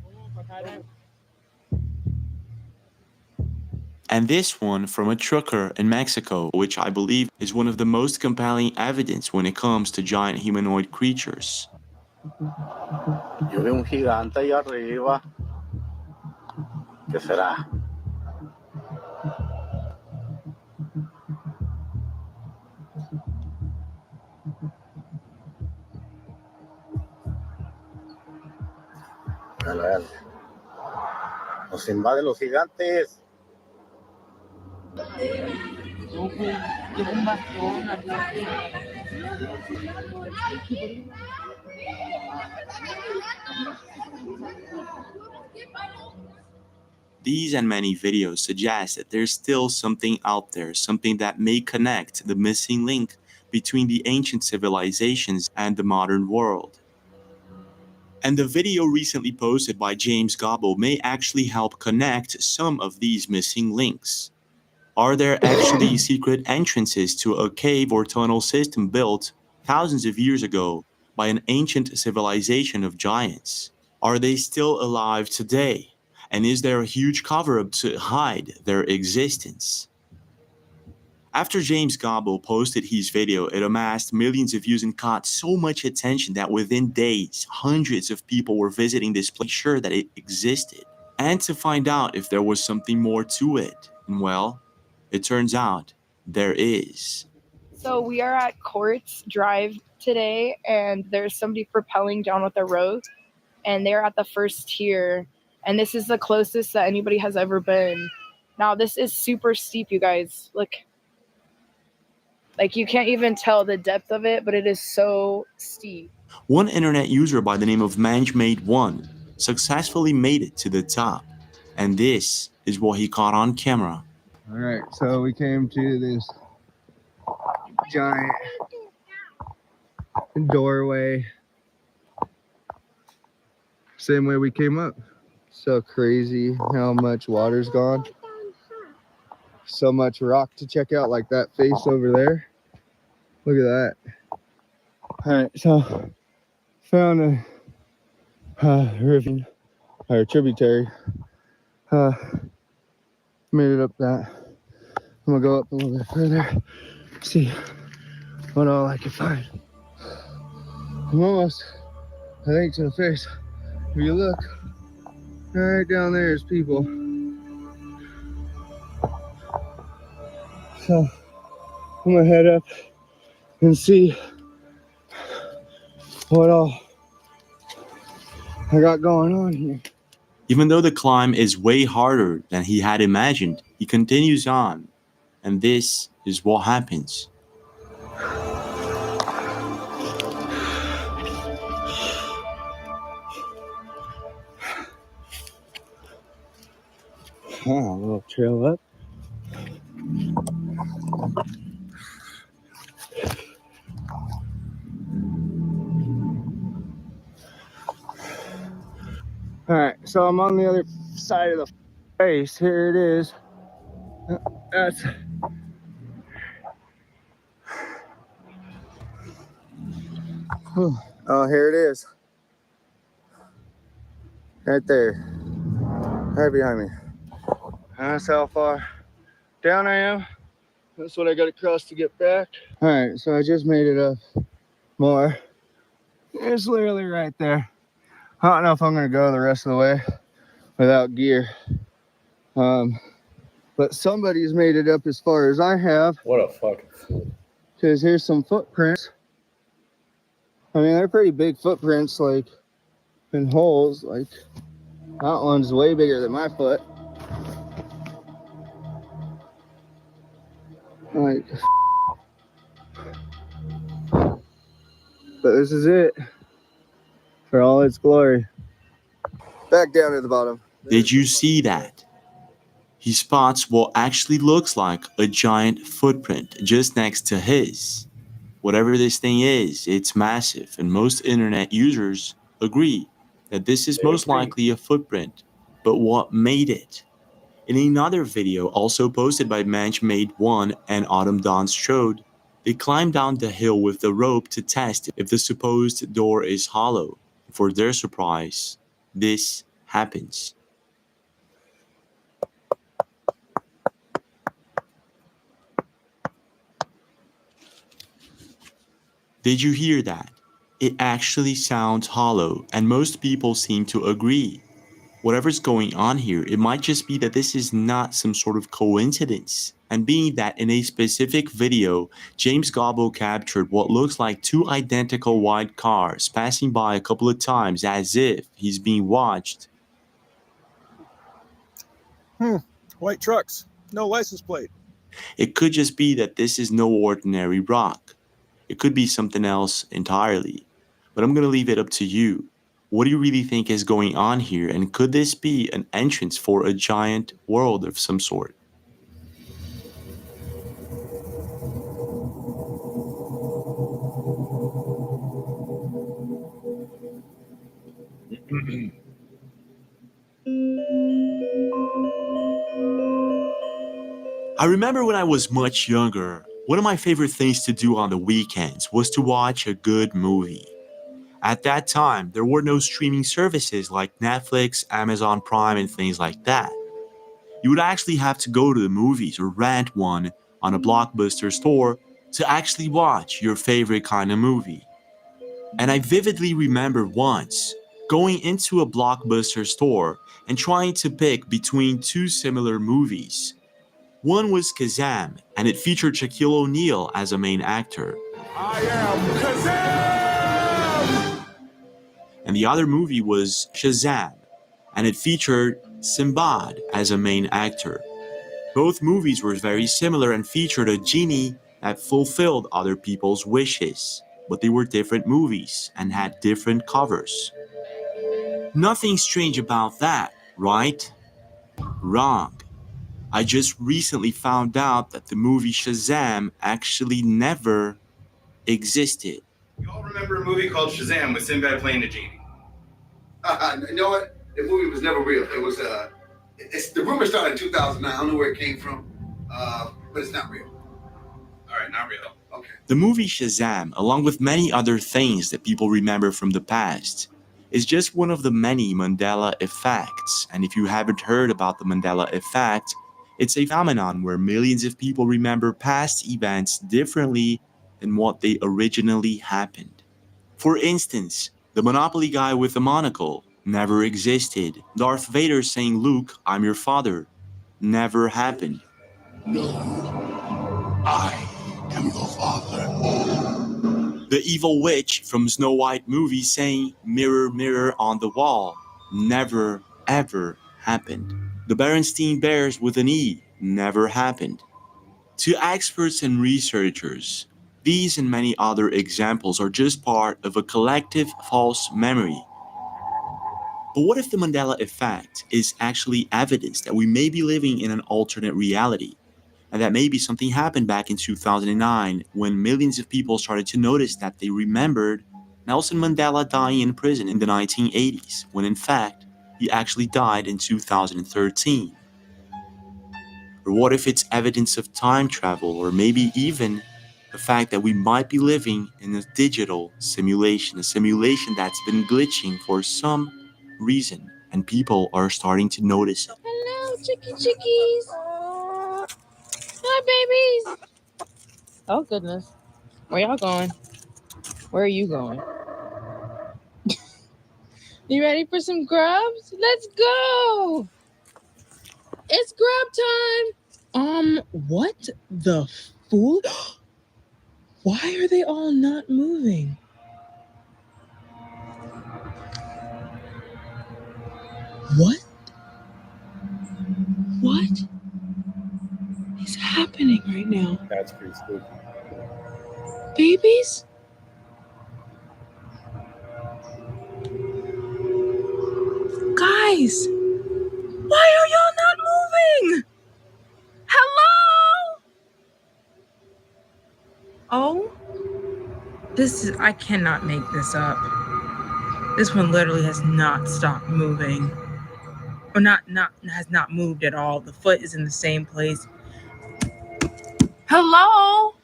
A: And this one from a trucker in Mexico, which I believe is one of the most compelling evidence when it comes to giant humanoid creatures.
V: Yo veo un gigante ahí arriba. ¿Qué será? Dale. Nos invaden los gigantes.
A: These and many videos suggest that there's still something out there, something that may connect the missing link between the ancient civilizations and the modern world. And the video recently posted by James Gobble may actually help connect some of these missing links. Are there actually secret entrances to a cave or tunnel system built thousands of years ago by an ancient civilization of giants? Are they still alive today? And is there a huge cover-up to hide their existence? After James Gobble posted his video, it amassed millions of views and caught so much attention that within days, hundreds of people were visiting this place sure that it existed, and to find out if there was something more to it. And well, it turns out there is.
B: So we are at Courts Drive today, and there's somebody propelling down with a rope, and they're at the first tier, and this is the closest that anybody has ever been. Now this is super steep, you guys. Look, like you can't even tell the depth of it, but it is so steep.
A: One internet user by the name of MangeMade1 successfully made it to the top, and this is what he caught on camera.
W: All right, so we came to this giant doorway. Same way we came up. So crazy how much water's gone. So much rock to check out, like that face over there. Look at that. All right, so found a river or tributary. Made it up that. I'm gonna go up a little bit further, see what all I can find. I'm almost, I think, to the face. If you look, right down there is people. So I'm gonna head up and see what all I got going on here.
A: Even though the climb is way harder than he had imagined, he continues on, and this is what happens.
W: A little trail up. All right, so I'm on the other side of the face. Here it is. That's oh, here it is. Right there. Right behind me. That's how far down I am. That's what I got to cross to get back. All right, so I just made it up more. It's literally right there. I don't know if I'm gonna go the rest of the way without gear. But somebody's made it up as far as I have.
J: What a fucking fool.
W: Because here's some footprints. I mean, they're pretty big footprints, like, in holes. Like, that one's way bigger than my foot. Like, but this is it for all its glory. Back down to the bottom.
A: Did you see that? He spots what actually looks like a giant footprint just next to his. Whatever this thing is, it's massive, and most internet users agree that this is most likely a footprint. But what made it? In another video also posted by Mensch-Made1 and Autumn Dawn showed, they climbed down the hill with the rope to test if the supposed door is hollow. For their surprise, this happens. Did you hear that? It actually sounds hollow, and most people seem to agree. Whatever's going on here, it might just be that this is not some sort of coincidence. And being that in a specific video, James Gobbo captured what looks like two identical white cars passing by a couple of times as if he's being watched.
S: White trucks, no license plate.
A: It could just be that this is no ordinary rock. It could be something else entirely. But I'm going to leave it up to you. What do you really think is going on here? And could this be an entrance for a giant world of some sort? I remember when I was much younger, one of my favorite things to do on the weekends was to watch a good movie. At that time, there were no streaming services like Netflix, Amazon Prime, and things like that. You would actually have to go to the movies or rent one on a Blockbuster store to actually watch your favorite kind of movie. And I vividly remember once going into a Blockbuster store and trying to pick between two similar movies. One was Kazam, and it featured Shaquille O'Neal as a main actor.
C: I am Kazam!
A: And the other movie was Shazam, and it featured Sinbad as a main actor. Both movies were very similar and featured a genie that fulfilled other people's wishes, but they were different movies and had different covers. Nothing strange about that, right? Wrong. I just recently found out that the movie Shazam actually never existed.
D: You all remember a movie called Shazam with Sinbad playing the genie?
F: You know what? The movie was never real. It was the rumor started in 2009. I don't know where it came from, but it's not real.
D: All right, not real.
F: Okay.
A: The movie Shazam, along with many other things that people remember from the past, is just one of the many Mandela effects. And if you haven't heard about the Mandela effect, it's a phenomenon where millions of people remember past events differently than what they originally happened. For instance, the Monopoly guy with the monocle never existed. Darth Vader saying, "Luke, I'm your father," never happened.
C: No, I am your father.
A: The evil witch from Snow White movie saying, "Mirror, mirror on the wall," never ever happened. The Berenstein Bears with an E never happened. To experts and researchers, these and many other examples are just part of a collective false memory. But what if the Mandela effect is actually evidence that we may be living in an alternate reality, and that maybe something happened back in 2009 when millions of people started to notice that they remembered Nelson Mandela dying in prison in the 1980s, when in fact, he actually died in 2013. Or what if it's evidence of time travel, or maybe even the fact that we might be living in a digital simulation, a simulation that's been glitching for some reason, and people are starting to notice it.
R: Hello, chickies. Hi, babies. Oh, goodness. Where y'all going? Where are you going? You ready for some grubs? Let's go. It's grub time. What the fool? Why are they all not moving? What? What is happening right now?
J: That's pretty spooky.
R: Babies? Guys, why are y'all not moving? Hello? Oh, I cannot make this up. This one literally has not stopped moving. Or has not moved at all. The foot is in the same place. Hello?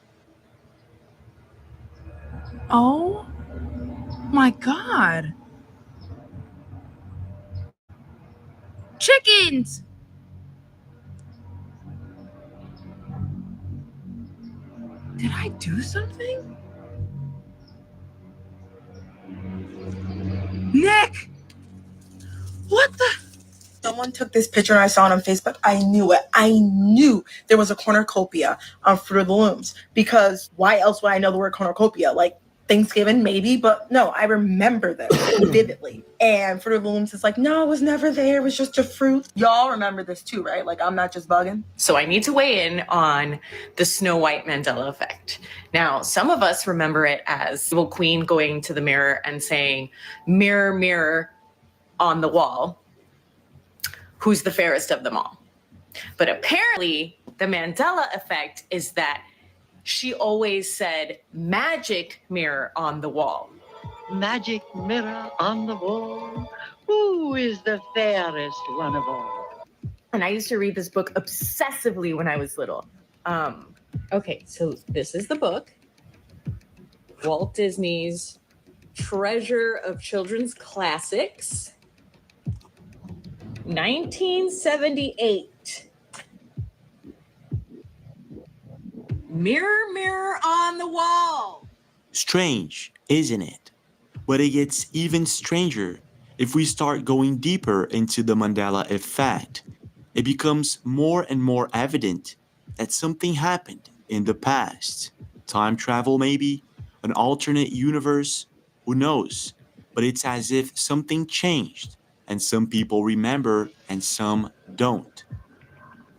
R: Oh my God. Chickens! Did I do something? Nick! What the?
K: Someone took this picture and I saw it on Facebook. I knew it. I knew there was a cornucopia on Fruit of the Looms, because why else would I know the word cornucopia? Like Thanksgiving, maybe, but no, I remember this vividly. And Fruit of the Looms is like, no, it was never there. It was just a fruit. Y'all remember this too, right? Like, I'm not just bugging.
G: So I need to weigh in on the Snow White Mandela effect. Now, some of us remember it as the queen going to the mirror and saying, mirror, mirror on the wall, who's the fairest of them all? But apparently the Mandela effect is that she always said, magic mirror on the wall.
H: Magic mirror on the wall, who is the fairest one of all?
G: And I used to read this book obsessively when I was little. Okay, so this is the book. Walt Disney's Treasure of Children's Classics. 1978. Mirror, mirror on the wall.
A: Strange, isn't it? But it gets even stranger if we start going deeper into the Mandela effect. It becomes more and more evident that something happened in the past. Time travel maybe? An alternate universe? Who knows? But it's as if something changed, and some people remember and some don't.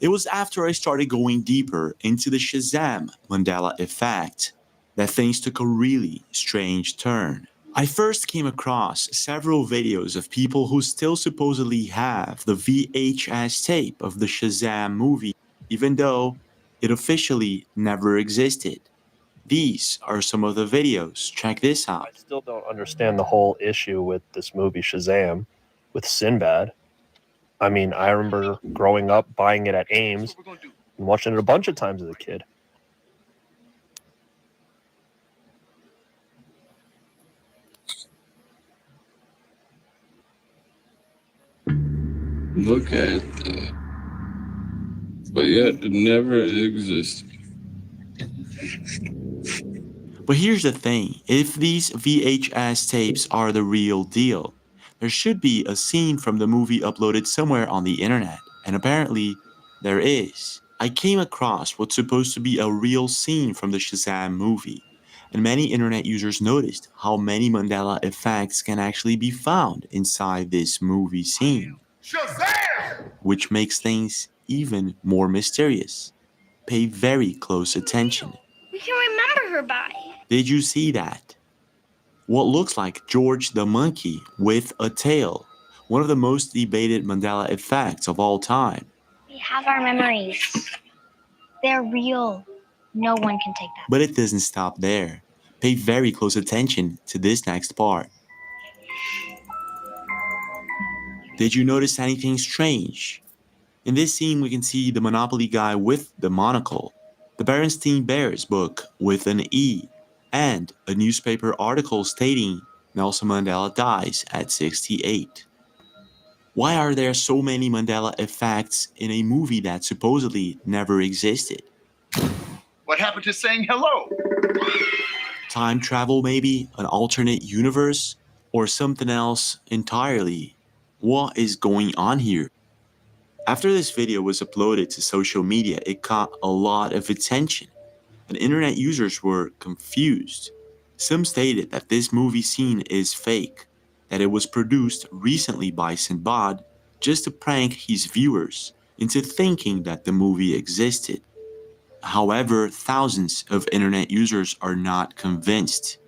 A: It was after I started going deeper into the Shazam Mandela effect that things took a really strange turn. I first came across several videos of people who still supposedly have the VHS tape of the Shazam movie, even though it officially never existed. These are some of the videos. Check this out.
T: I still don't understand the whole issue with this movie Shazam with Sinbad. I mean, I remember growing up, buying it at Ames, and watching it a bunch of times as a kid.
U: Look at that. But yet, it never existed.
A: But here's the thing, if these VHS tapes are the real deal, there should be a scene from the movie uploaded somewhere on the internet, and apparently there is. I came across what's supposed to be a real scene from the Shazam movie, and many internet users noticed how many Mandela effects can actually be found inside this movie scene. Shazam! Which makes things even more mysterious. Pay very close attention.
E: We can remember her by.
A: Did you see that? What looks like George the monkey with a tail. One of the most debated Mandela effects of all time.
E: We have our memories. They're real. No one can take that.
A: But it doesn't stop there. Pay very close attention to this next part. Did you notice anything strange? In this scene we can see the Monopoly guy with the monocle, the Berenstain Bears book with an E, and a newspaper article stating Nelson Mandela dies at 68. Why are there so many Mandela effects in a movie that supposedly never existed?
I: What happened to saying hello?
A: Time travel maybe? An alternate universe? Or something else entirely? What is going on here? After this video was uploaded to social media, it caught a lot of attention, and internet users were confused. Some stated that this movie scene is fake, that it was produced recently by Sinbad just to prank his viewers into thinking that the movie existed. However, thousands of internet users are not convinced.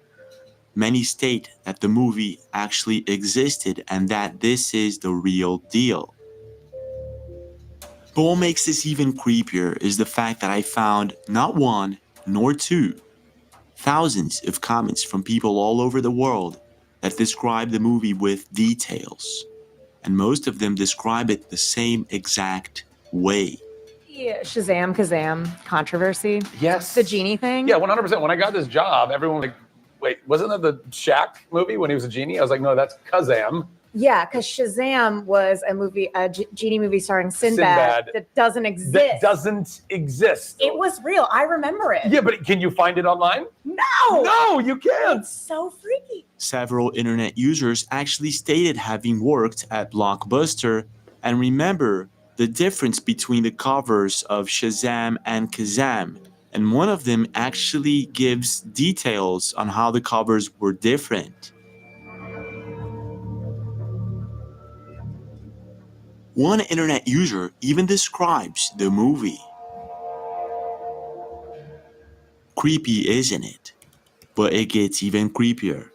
A: Many state that the movie actually existed and that this is the real deal. But what makes this even creepier is the fact that I found not one, nor two, thousands of comments from people all over the world that describe the movie with details. And most of them describe it the same exact way.
M: Shazam Kazam controversy.
N: Yes.
M: The genie thing.
N: Yeah, 100%. When I got this job, everyone was like, wait, wasn't that the Shaq movie when he was a genie? I was like, no, that's Kazam.
M: Yeah, because Shazam was a movie, genie movie starring Sinbad that doesn't exist.
N: That doesn't exist.
M: It was real. I remember it.
N: Yeah, but can you find it online?
M: No.
N: No, you can't.
M: It's so freaky.
A: Several internet users actually stated having worked at Blockbuster and remember the difference between the covers of Shazam and Kazam. And one of them actually gives details on how the covers were different. One internet user even describes the movie. Creepy, isn't it? But it gets even creepier.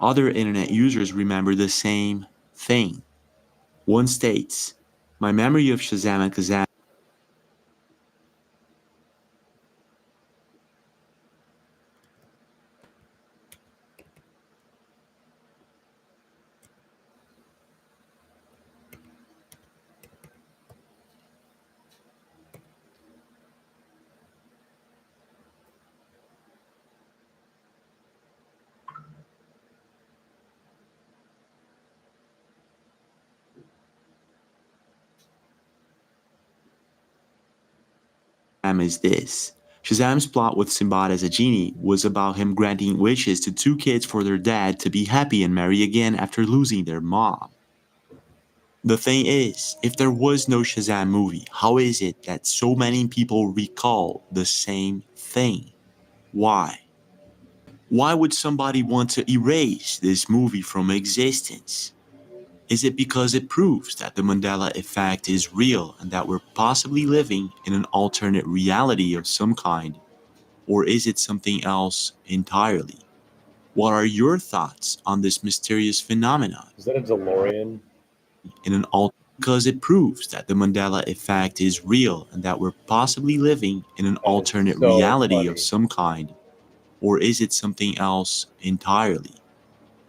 A: Other internet users remember the same thing. One states, "My memory of Shazam and Kazam is this. Shazam's plot with Sinbad as a genie was about him granting wishes to two kids for their dad to be happy and marry again after losing their mom. The thing is, if there was no Shazam movie, how is it that so many people recall the same thing? Why? Why would somebody want to erase this movie from existence? Is it because it proves that the Mandela effect is real and that we're possibly living in an alternate reality of some kind? Or is it something else entirely? What are your thoughts on this mysterious phenomenon?
J: Is that a DeLorean?
A: Because it proves that the Mandela effect is real and that we're possibly living in an alternate reality of some kind. Or is it something else entirely?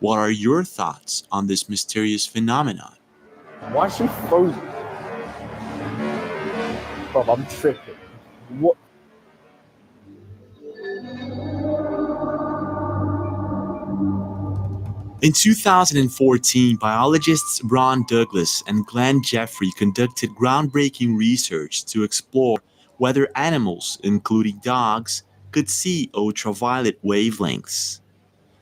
A: What are your thoughts on this mysterious phenomenon?
J: Why is she frozen? Bro, I'm tripping. What?
A: In 2014, biologists Ron Douglas and Glenn Jeffrey conducted groundbreaking research to explore whether animals, including dogs, could see ultraviolet wavelengths.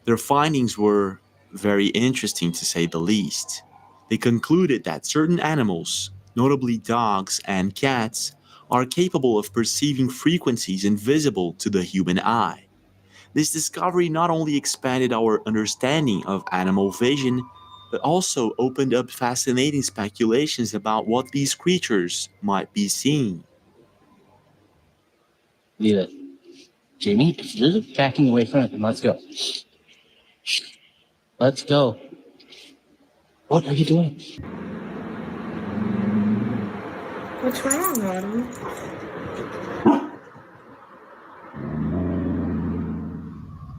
A: Their findings were very interesting to say the least. They concluded that certain animals, notably dogs and cats, are capable of perceiving frequencies invisible to the human eye. This discovery not only expanded our understanding of animal vision, but also opened up fascinating speculations about what these creatures might be seeing.
X: Leave it. Jamie, you're backing away from it. Let's go. Let's go. What are you doing?
K: What's wrong, Autumn?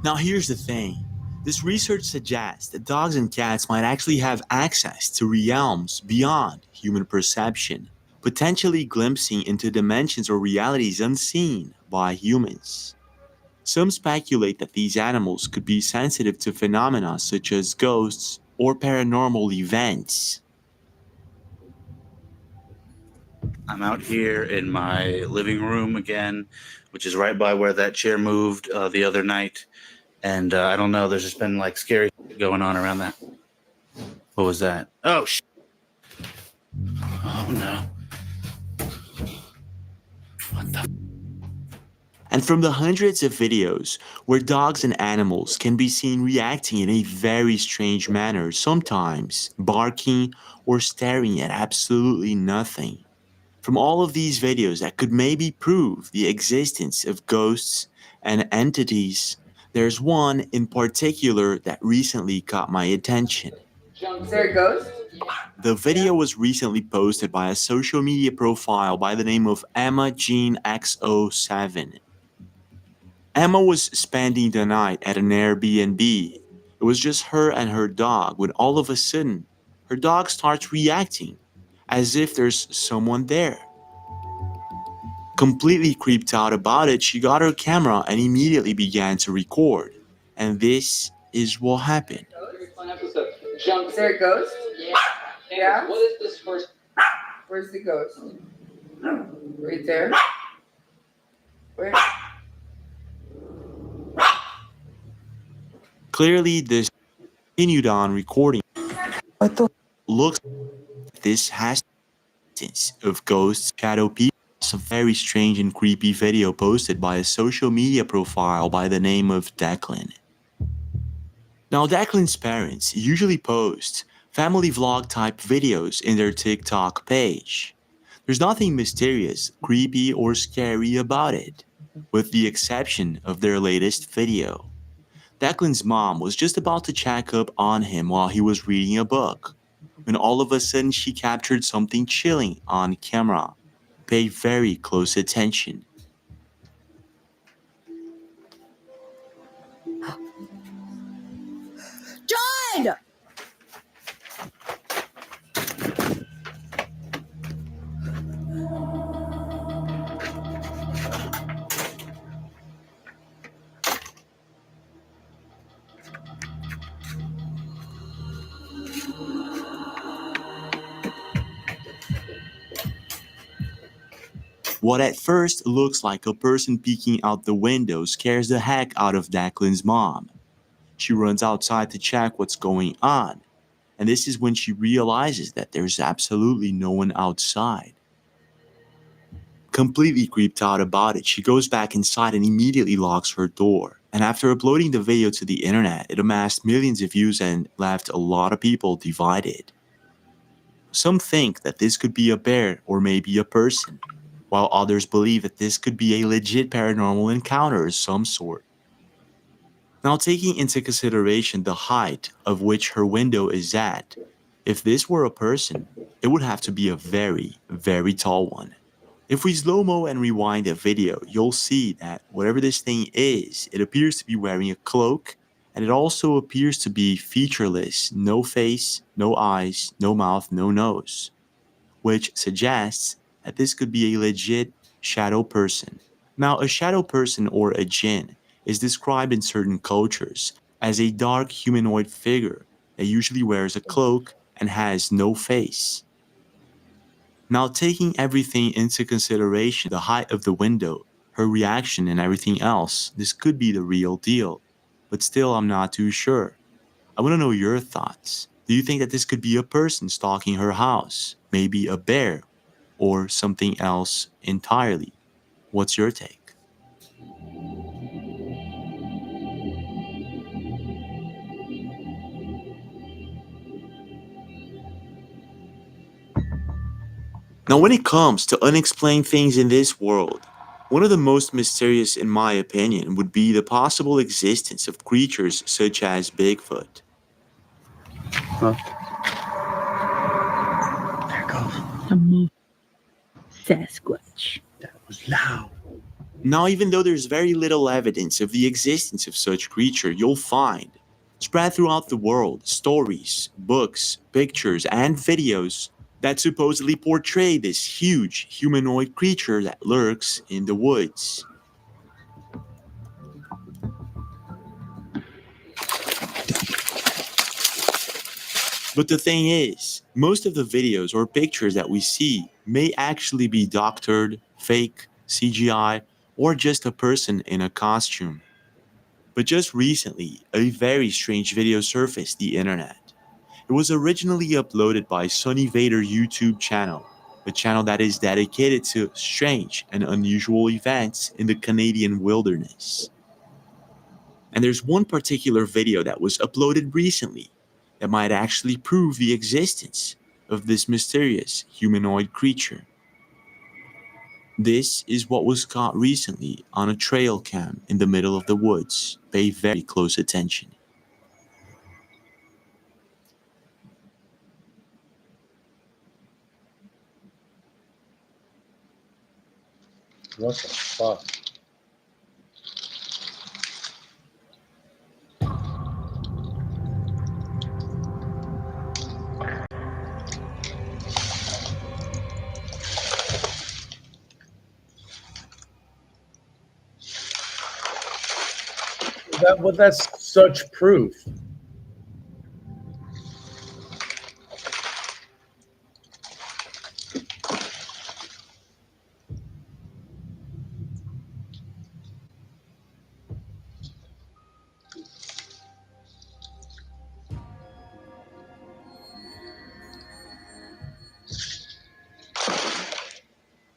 A: Now here's the thing. This research suggests that dogs and cats might actually have access to realms beyond human perception, potentially glimpsing into dimensions or realities unseen by humans. Some speculate that these animals could be sensitive to phenomena such as ghosts or paranormal events.
I: I'm out here in my living room again, which is right by where that chair moved the other night. And I don't know, there's just been like scary shit going on around that. What was that? Oh, oh no.
A: And from the hundreds of videos where dogs and animals can be seen reacting in a very strange manner, sometimes barking or staring at absolutely nothing. From all of these videos that could maybe prove the existence of ghosts and entities, there's one in particular that recently caught my attention.
L: Is there a ghost?
A: The video was recently posted by a social media profile by the name of Emma Jean X07. Emma was spending the night at an Airbnb. It was just her and her dog when all of a sudden, her dog starts reacting as if there's someone there. Completely creeped out about it, she got her camera and immediately began to record. And this is what happened.
L: Is there a ghost? Yeah? What is this first? Where's the ghost? Right there? Where?
A: Clearly, this continued on recording. Looks like this has instance of ghosts, shadow people. It's a very strange and creepy video posted by a social media profile by the name of Declan. Now, Declan's parents usually post family vlog type videos in their TikTok page. There's nothing mysterious, creepy, or scary about it, with the exception of their latest video. Declan's mom was just about to check up on him while he was reading a book, when all of a sudden she captured something chilling on camera. Pay very close attention.
P: John!
A: What at first looks like a person peeking out the window scares the heck out of Declan's mom. She runs outside to check what's going on, and this is when she realizes that there's absolutely no one outside. Completely creeped out about it, she goes back inside and immediately locks her door. And after uploading the video to the internet, it amassed millions of views and left a lot of people divided. Some think that this could be a bear or maybe a person, while others believe that this could be a legit paranormal encounter of some sort. Now, taking into consideration the height of which her window is at, if this were a person, it would have to be a very, very tall one. If we slow-mo and rewind the video, you'll see that whatever this thing is, it appears to be wearing a cloak, and it also appears to be featureless, no face, no eyes, no mouth, no nose, which suggests that this could be a legit shadow person. Now, a shadow person or a jinn is described in certain cultures as a dark humanoid figure that usually wears a cloak and has no face. Now, taking everything into consideration, the height of the window, her reaction, and everything else, this could be the real deal. But still, I'm not too sure. I want to know your thoughts. Do you think that this could be a person stalking her house? Maybe a bear? Or something else entirely? What's your take? Now, when it comes to unexplained things in this world, one of the most mysterious, in my opinion, would be the possible existence of creatures such as Bigfoot.
Q: Huh? There goes. Sasquatch. That was loud.
A: Now, even though there's very little evidence of the existence of such creature, you'll find, spread throughout the world, stories, books, pictures, and videos that supposedly portray this huge humanoid creature that lurks in the woods. But the thing is, most of the videos or pictures that we see may actually be doctored, fake, CGI, or just a person in a costume. But just recently, a very strange video surfaced the internet. It was originally uploaded by Sonny Vader YouTube channel, a channel that is dedicated to strange and unusual events in the Canadian wilderness. And there's one particular video that was uploaded recently that might actually prove the existence of this mysterious humanoid creature. This is what was caught recently on a trail cam in the middle of the woods. Pay very close attention.
J: What the fuck? That's such proof.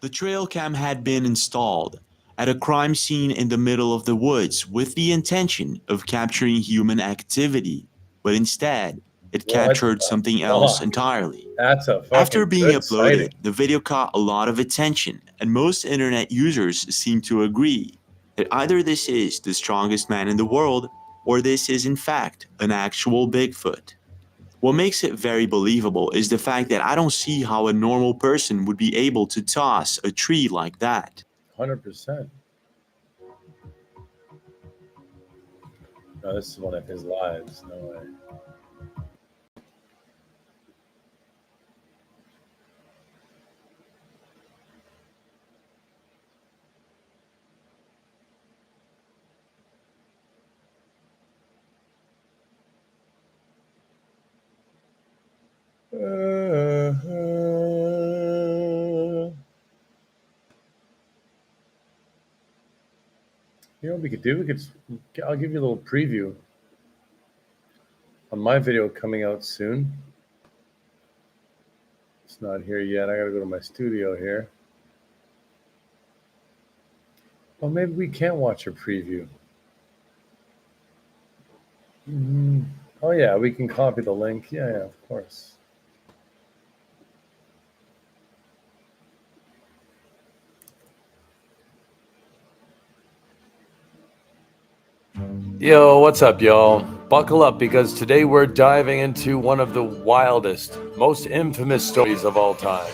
A: The trail cam had been installed at a crime scene in the middle of the woods with the intention of capturing human activity, but instead, it captured something else entirely.
J: That's a fucking
A: After being
J: good
A: uploaded,
J: sighting.
A: the video caught a lot of attention, and most internet users seem to agree that either this is the strongest man in the world, or this is in fact an actual Bigfoot. What makes it very believable is the fact that I don't see how a normal person would be able to toss a tree like that.
J: 100%. No, this is one of his lives. No way. You know what we could do? I'll give you a little preview on my video coming out soon. It's not here yet. I gotta go to my studio here. Well, maybe we can watch a preview. Oh yeah, we can copy the link. Yeah, of course.
B: Yo, what's up, y'all? Buckle up because today we're diving into one of the wildest, most infamous stories of all time.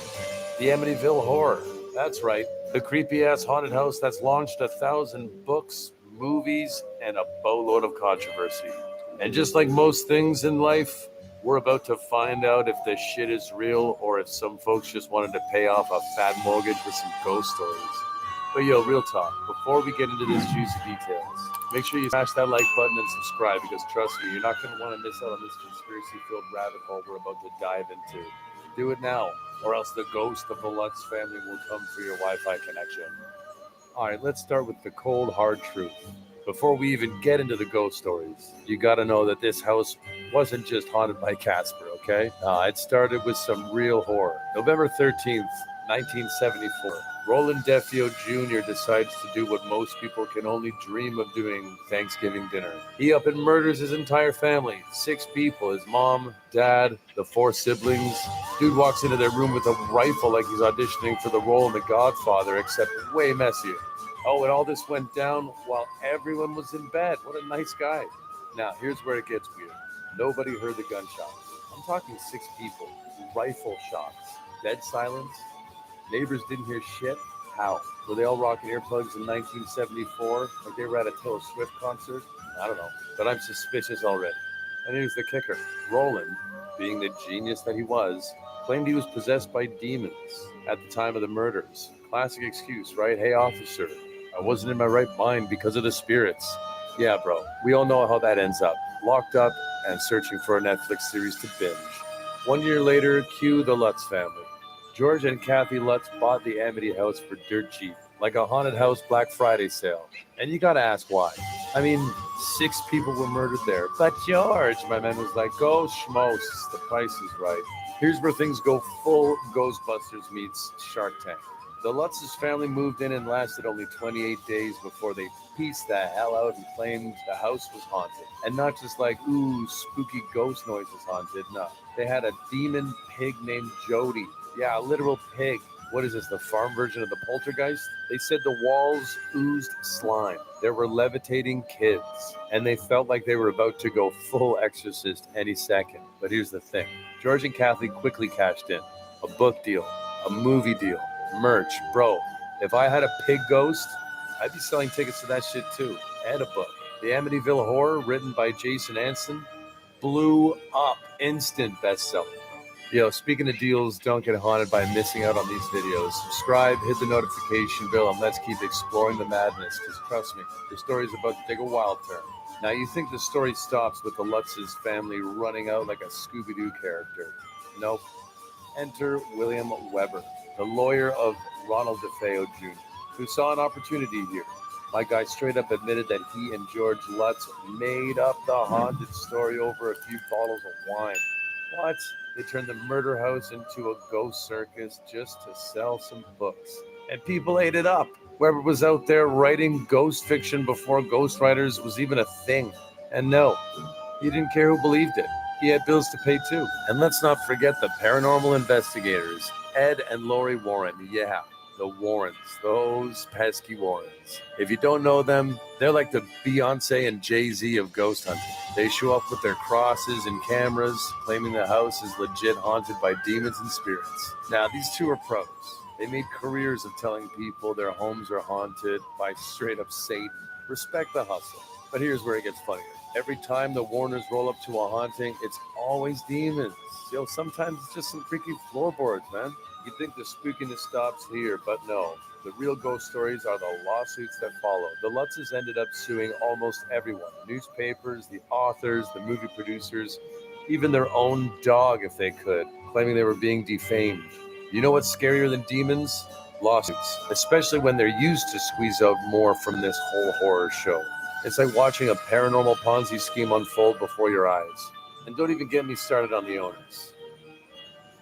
B: The Amityville Horror. That's right, the creepy-ass haunted house that's launched 1,000 books, movies, and a boatload of controversy. And just like most things in life, we're about to find out if this shit is real or if some folks just wanted to pay off a fat mortgage with some ghost stories. But yo, real talk, before we get into this juicy details, make sure you smash that like button and subscribe because trust me, you're not going to want to miss out on this conspiracy-filled rabbit hole we're about to dive into. Do it now, or else the ghost of the Lutz family will come for your Wi-Fi connection. All right, let's start with the cold, hard truth. Before we even get into the ghost stories, you got to know that this house wasn't just haunted by Casper, okay? It started with some real horror. November 13th, 1974. Roland Defio Jr. decides to do what most people can only dream of doing Thanksgiving dinner. He up and murders his entire family, 6 people, his mom, dad, the 4 siblings. Dude walks into their room with a rifle like he's auditioning for the role in The Godfather, except way messier. Oh, and all this went down while everyone was in bed. What a nice guy. Now, here's where it gets weird. Nobody heard the gunshots. I'm talking 6 people, rifle shots, dead silence. Neighbors didn't hear shit. How? Were they all rocking earplugs in 1974 like they were at a Taylor Swift concert? I don't know, but I'm suspicious already. And here's the kicker. Roland, being the genius that he was, claimed he was possessed by demons at the time of the murders. Classic excuse, right? Hey, officer, I wasn't in my right mind because of the spirits. Yeah, bro, we all know how that ends up. Locked up and searching for a Netflix series to binge. 1 year later, cue the Lutz family. George and Kathy Lutz bought the Amity house for dirt cheap, like a haunted house Black Friday sale. And you gotta ask why. I mean, 6 people were murdered there. But George, my man was like, go schmos, the price is right. Here's where things go full Ghostbusters meets Shark Tank. The Lutz's family moved in and lasted only 28 days before they pieced the hell out and claimed the house was haunted. And not just like, ooh, spooky ghost noises haunted. No, they had a demon pig named Jody. Yeah, a literal pig. What is this, the farm version of the poltergeist? They said the walls oozed slime. There were levitating kids, and they felt like they were about to go full exorcist any second. But here's the thing. George and Kathy quickly cashed in. A book deal, a movie deal, merch. Bro, if I had a pig ghost, I'd be selling tickets to that shit too. And a book. The Amityville Horror, written by Jason Anson, blew up. Instant bestseller. Yo, speaking of deals, don't get haunted by missing out on these videos. Subscribe, hit the notification bell, and let's keep exploring the madness, because trust me, the story is about to take a wild turn. Now, you think the story stops with the Lutz's family running out like a Scooby-Doo character. Nope. Enter William Weber, the lawyer of Ronald DeFeo Jr., who saw an opportunity here. My guy straight up admitted that he and George Lutz made up the haunted story over a few bottles of wine. What? They turned the murder house into a ghost circus just to sell some books. And people ate it up. Weber was out there writing ghost fiction before ghostwriters was even a thing. And no, he didn't care who believed it. He had bills to pay too. And let's not forget the paranormal investigators, Ed and Lori Warren. Yeah, the Warrens, those pesky Warrens. If you don't know them, they're like the Beyonce and Jay-Z of ghost hunting. They show up with their crosses and cameras, claiming the house is legit haunted by demons and spirits. Now, these two are pros. They made careers of telling people their homes are haunted by straight up Satan. Respect the hustle. But here's where it gets funnier. Every time the Warners roll up to a haunting, it's always demons. Yo, sometimes it's just some freaky floorboards, man. You'd think the spookiness stops here, but no. The real ghost stories are the lawsuits that follow. The Lutzes ended up suing almost everyone. Newspapers, the authors, the movie producers, even their own dog if they could, claiming they were being defamed. You know what's scarier than demons? Lawsuits, especially when they're used to squeeze out more from this whole horror show. It's like watching a paranormal Ponzi scheme unfold before your eyes. And don't even get me started on the owners.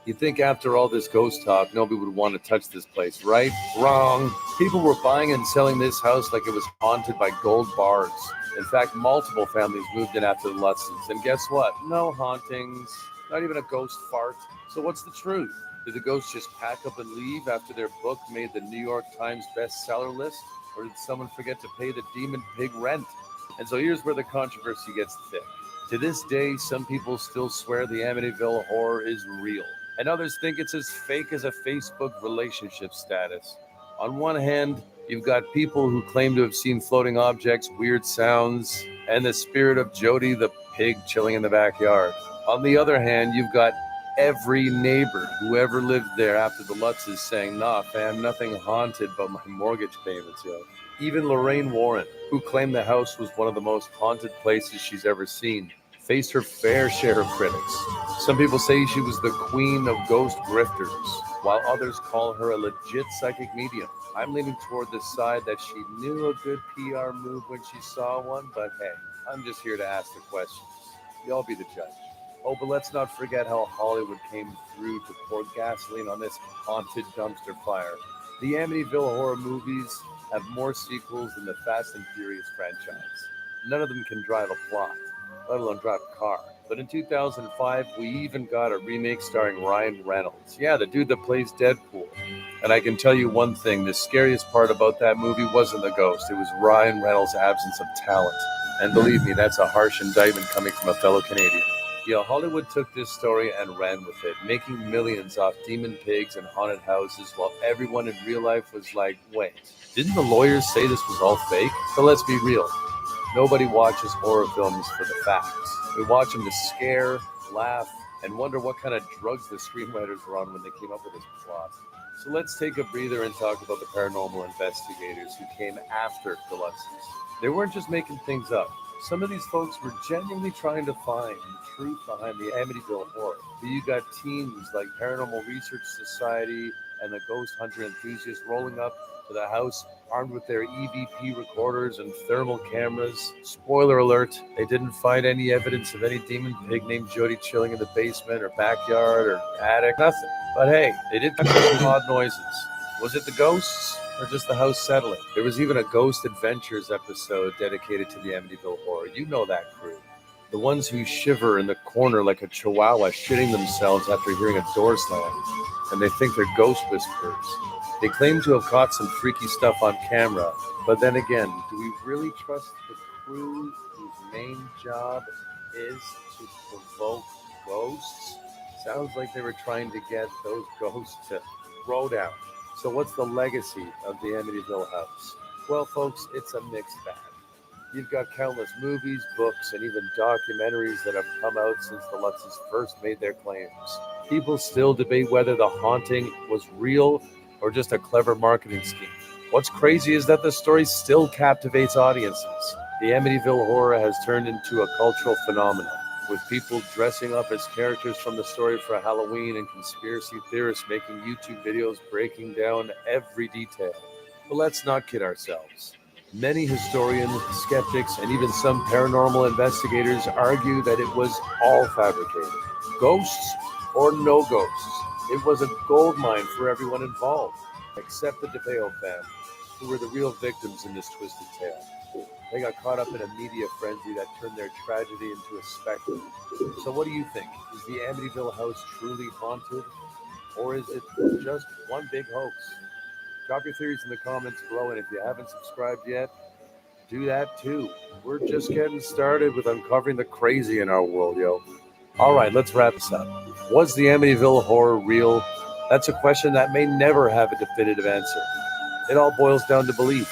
B: You'd think after all this ghost talk, nobody would want to touch this place, right? Wrong. People were buying and selling this house like it was haunted by gold bars. In fact, multiple families moved in after the Lutzes. And guess what? No hauntings, not even a ghost fart. So what's the truth? Did the ghosts just pack up and leave after their book made the New York Times bestseller list? Or did someone forget to pay the demon pig rent? And so here's where the controversy gets thick. To this day, some people still swear the Amityville Horror is real. And others think it's as fake as a Facebook relationship status. On one hand, you've got people who claim to have seen floating objects, weird sounds, and the spirit of Jody the pig chilling in the backyard. On the other hand, you've got every neighbor who ever lived there after the Lutzes saying, nah, fam, nothing haunted but my mortgage payments, yo. Even Lorraine Warren, who claimed the house was one of the most haunted places she's ever seen, faced her fair share of critics. Some people say she was the queen of ghost grifters, while others call her a legit psychic medium. I'm leaning toward the side that she knew a good PR move when she saw one, but hey, I'm just here to ask the questions. Y'all be the judge. Oh, but let's not forget how Hollywood came through to pour gasoline on this haunted dumpster fire. The Amityville Horror movies have more sequels than the Fast and Furious franchise. None of them can drive a plot, let alone drive a car. But in 2005, we even got a remake starring Ryan Reynolds. Yeah, the dude that plays Deadpool. And I can tell you one thing, the scariest part about that movie wasn't the ghost. It was Ryan Reynolds' absence of talent. And believe me, that's a harsh indictment coming from a fellow Canadian. Yeah, Hollywood took this story and ran with it, making millions off demon pigs and haunted houses while everyone in real life was like, wait, didn't the lawyers say this was all fake? So let's be real. Nobody watches horror films for the facts. We watch them to scare, laugh, and wonder what kind of drugs the screenwriters were on when they came up with this plot. So let's take a breather and talk about the paranormal investigators who came after the Lutzes. They weren't just making things up. Some of these folks were genuinely trying to find the truth behind the Amityville horror. But you got teams like Paranormal Research Society and the ghost hunter enthusiasts rolling up to the house armed with their EVP recorders and thermal cameras. Spoiler alert, they didn't find any evidence of any demon pig named Jody chilling in the basement or backyard or attic, nothing. But hey, they did catch some odd noises. Was it the ghosts or just the house settling? There was even a Ghost Adventures episode dedicated to the Amityville horror. You know that crew. The ones who shiver in the corner like a chihuahua shitting themselves after hearing a door slam, and they think they're ghost whisperers. They claim to have caught some freaky stuff on camera, but then again, do we really trust the crew whose main job is to provoke ghosts? Sounds like they were trying to get those ghosts to throw down. So what's the legacy of the Amityville house? Well, folks, it's a mixed bag. You've got countless movies, books, and even documentaries that have come out since the Lutzes first made their claims. People still debate whether the haunting was real or just a clever marketing scheme. What's crazy is that the story still captivates audiences. The Amityville horror has turned into a cultural phenomenon, with people dressing up as characters from the story for Halloween and conspiracy theorists making YouTube videos breaking down every detail. But let's not kid ourselves. Many historians, skeptics, and even some paranormal investigators argue that it was all fabricated. Ghosts or no ghosts, it was a goldmine for everyone involved, except the DeFeo family, who were the real victims in this twisted tale. They got caught up in a media frenzy that turned their tragedy into a spectacle. So what do you think? Is the Amityville house truly haunted? Or is it just one big hoax? Drop your theories in the comments below, and if you haven't subscribed yet, do that too. We're just getting started with uncovering the crazy in our world, yo. All right, let's wrap this up. Was the Amityville horror real? That's a question that may never have a definitive answer. It all boils down to belief.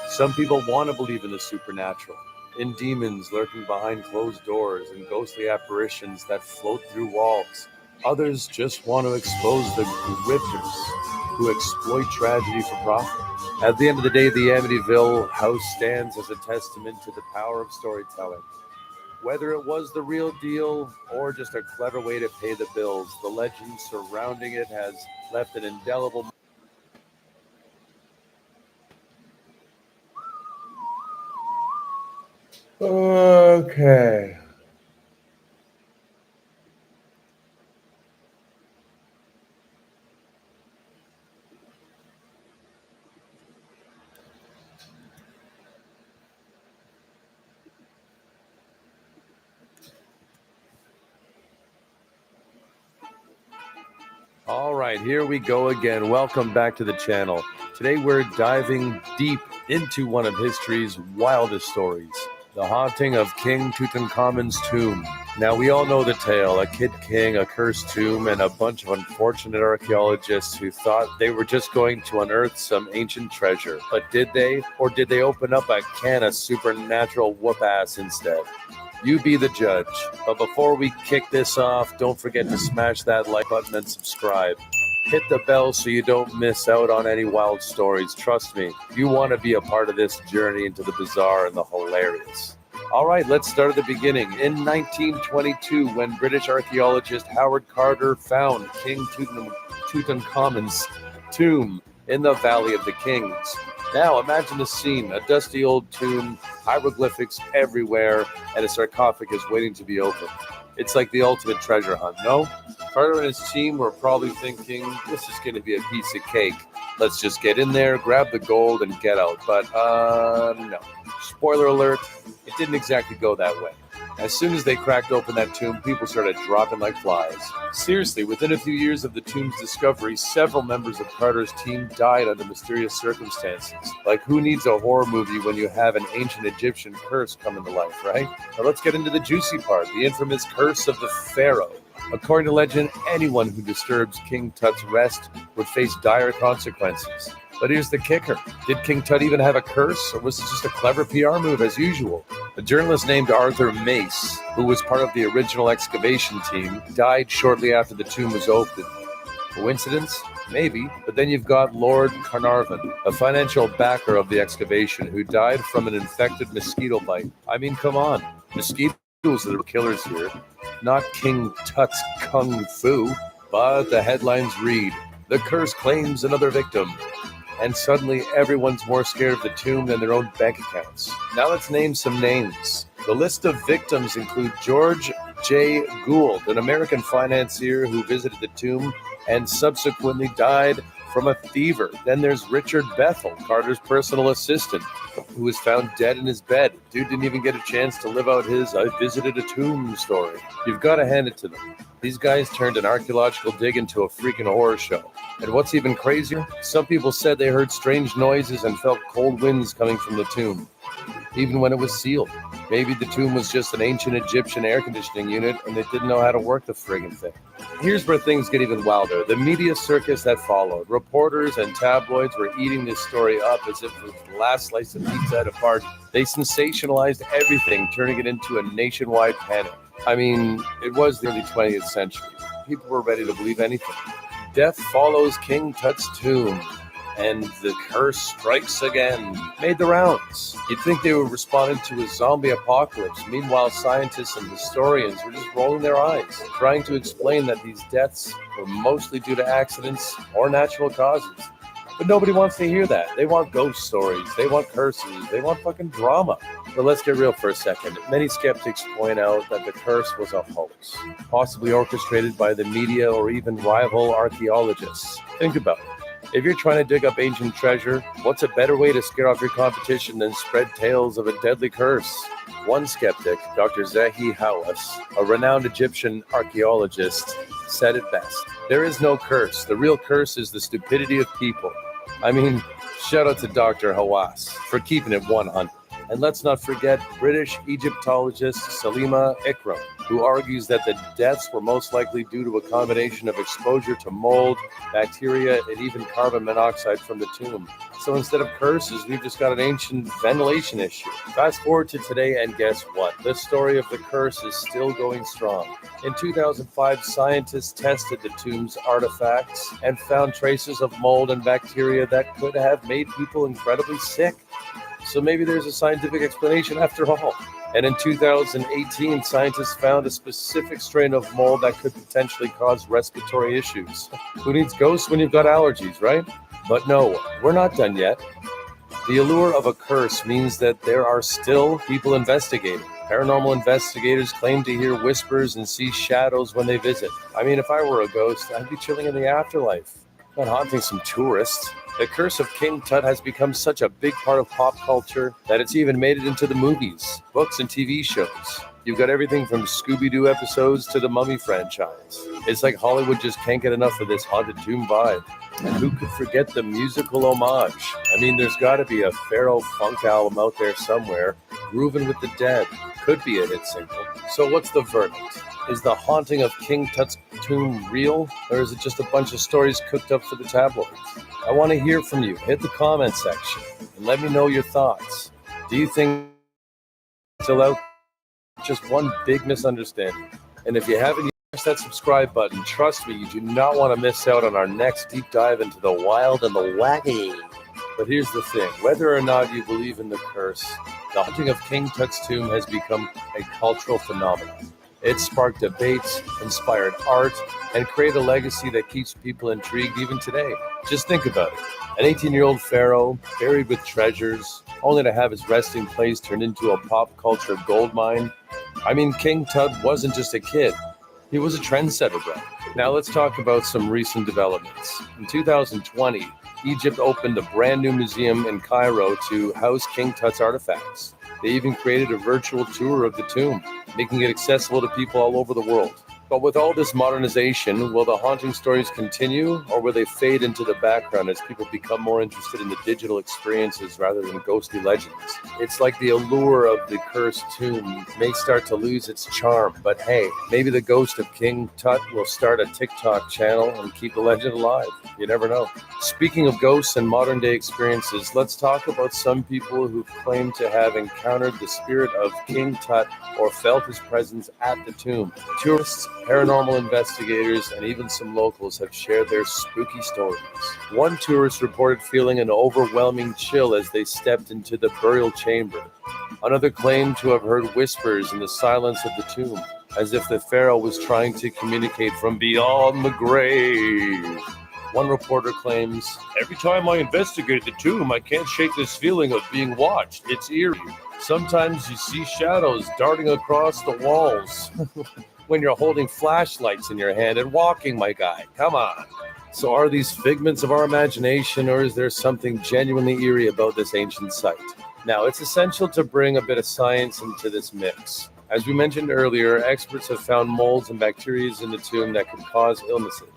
B: Some people want to believe in the supernatural, in demons lurking behind closed doors and ghostly apparitions that float through walls. Others just want to expose the grifters who exploit tragedy for profit. At the end of the day, the Amityville house stands as a testament to the power of storytelling. Whether it was the real deal or just a clever way to pay the bills, the legend surrounding it has left an indelible mark. Okay. All right, here we go again. Welcome back to the channel. Today we're diving deep into one of history's wildest stories, the haunting of King Tutankhamun's tomb. Now, we all know the tale, a kid king, a cursed tomb, and a bunch of unfortunate archaeologists who thought they were just going to unearth some ancient treasure. But did they? Or did they open up a can of supernatural whoop-ass instead? You be the judge. But before we kick this off, don't forget to smash that like button and subscribe. Hit the bell so you don't miss out on any wild stories. Trust me, you want to be a part of this journey into the bizarre and the hilarious. All right, let's start at the beginning. In 1922, when British archaeologist Howard Carter found King Tutankhamun's tomb in the Valley of the Kings. Now imagine the scene, a dusty old tomb, hieroglyphics everywhere, and a sarcophagus waiting to be opened. It's like the ultimate treasure hunt, no? Carter and his team were probably thinking, this is going to be a piece of cake. Let's just get in there, grab the gold, and get out. But, no. Spoiler alert, it didn't exactly go that way. As soon as they cracked open that tomb, people started dropping like flies. Seriously, within a few years of the tomb's discovery, several members of Carter's team died under mysterious circumstances. Like, who needs a horror movie when you have an ancient Egyptian curse coming to life, right? Now let's get into the juicy part, the infamous curse of the Pharaoh. According to legend, anyone who disturbs King Tut's rest would face dire consequences. But here's the kicker. Did King Tut even have a curse, or was it just a clever PR move as usual? A journalist named Arthur Mace, who was part of the original excavation team, died shortly after the tomb was opened. Coincidence? Maybe. But then you've got Lord Carnarvon, a financial backer of the excavation who died from an infected mosquito bite. I mean, come on. Mosquitoes are the killers here, not King Tut's Kung Fu. But the headlines read, "The curse claims another victim." And suddenly everyone's more scared of the tomb than their own bank accounts. Now let's name some names. The list of victims include George J. Gould, an American financier who visited the tomb and subsequently died from a fever. Then there's Richard Bethel, Carter's personal assistant, who was found dead in his bed. Dude didn't even get a chance to live out his "I visited a tomb" story. You've got to hand it to them. These guys turned an archaeological dig into a freaking horror show. And what's even crazier, some people said they heard strange noises and felt cold winds coming from the tomb, even when it was sealed. Maybe the tomb was just an ancient Egyptian air conditioning unit and they didn't know how to work the friggin' thing. Here's where things get even wilder. The media circus that followed. Reporters and tabloids were eating this story up as if it was the last slice of pizza at a party. They sensationalized everything, turning it into a nationwide panic. I mean, it was the early 20th century. People were ready to believe anything. Death follows King Tut's tomb, and the curse strikes again. Made the rounds. You'd think they were responding to a zombie apocalypse. Meanwhile, scientists and historians were just rolling their eyes, trying to explain that these deaths were mostly due to accidents or natural causes. But nobody wants to hear that. They want ghost stories. They want curses. They want fucking drama. But let's get real for a second. Many skeptics point out that the curse was a hoax, possibly orchestrated by the media or even rival archaeologists. Think about it. If you're trying to dig up ancient treasure, what's a better way to scare off your competition than spread tales of a deadly curse? One skeptic, Dr. Zahi Hawass, a renowned Egyptian archaeologist, said it best. There is no curse. The real curse is the stupidity of people. I mean, shout out to Dr. Hawass for keeping it 100. And let's not forget British Egyptologist Salima Ikram, who argues that the deaths were most likely due to a combination of exposure to mold, bacteria, and even carbon monoxide from the tomb. So instead of curses, we've just got an ancient ventilation issue. Fast forward to today, and guess what? The story of the curse is still going strong. In 2005, scientists tested the tomb's artifacts and found traces of mold and bacteria that could have made people incredibly sick. So maybe there's a scientific explanation after all. And in 2018, scientists found a specific strain of mold that could potentially cause respiratory issues. Who needs ghosts when you've got allergies, right? But no, we're not done yet. The allure of a curse means that there are still people investigating. Paranormal investigators claim to hear whispers and see shadows when they visit. I mean, if I were a ghost, I'd be chilling in the afterlife, not haunting some tourists. The curse of King Tut has become such a big part of pop culture that it's even made it into the movies, books, and TV shows. You've got everything from Scooby-Doo episodes to the Mummy franchise. It's like Hollywood just can't get enough of this haunted tomb vibe. And who could forget the musical homage? I mean, there's got to be a Pharaoh funk album out there somewhere. Groovin' with the Dead could be a hit single. So what's the verdict? Is the haunting of King Tut's tomb real, or is it just a bunch of stories cooked up for the tabloids? I want to hear from you. Hit the comment section and let me know your thoughts. Do you think it's still out? Just one big misunderstanding. And if you haven't pressed that subscribe button, trust me, you do not want to miss out on our next deep dive into the wild and the wacky. But here's the thing, whether or not you believe in the curse, the haunting of King Tut's tomb has become a cultural phenomenon. It sparked debates, inspired art, and created a legacy that keeps people intrigued even today. Just think about it. An 18-year-old pharaoh buried with treasures, only to have his resting place turned into a pop culture goldmine. I mean, King Tut wasn't just a kid. He was a trendsetter, bro. Now let's talk about some recent developments. In 2020, Egypt opened a brand new museum in Cairo to house King Tut's artifacts. They even created a virtual tour of the tomb, making it accessible to people all over the world. But with all this modernization, will the haunting stories continue, or will they fade into the background as people become more interested in the digital experiences rather than ghostly legends? It's like the allure of the cursed tomb may start to lose its charm, but hey, maybe the ghost of King Tut will start a TikTok channel and keep the legend alive. You never know. Speaking of ghosts and modern day experiences, let's talk about some people who claim to have encountered the spirit of King Tut or felt his presence at the tomb. Tourists paranormal investigators, and even some locals have shared their spooky stories. One tourist reported feeling an overwhelming chill as they stepped into the burial chamber. Another claimed to have heard whispers in the silence of the tomb, as if the pharaoh was trying to communicate from beyond the grave. One reporter claims, "Every time I investigate the tomb, I can't shake this feeling of being watched. It's eerie. Sometimes you see shadows darting across the walls when you're holding flashlights in your hand and walking, my guy. Come on." So are these figments of our imagination, or is there something genuinely eerie about this ancient site? Now, it's essential to bring a bit of science into this mix. As we mentioned earlier, experts have found molds and bacteria in the tomb that could cause illnesses.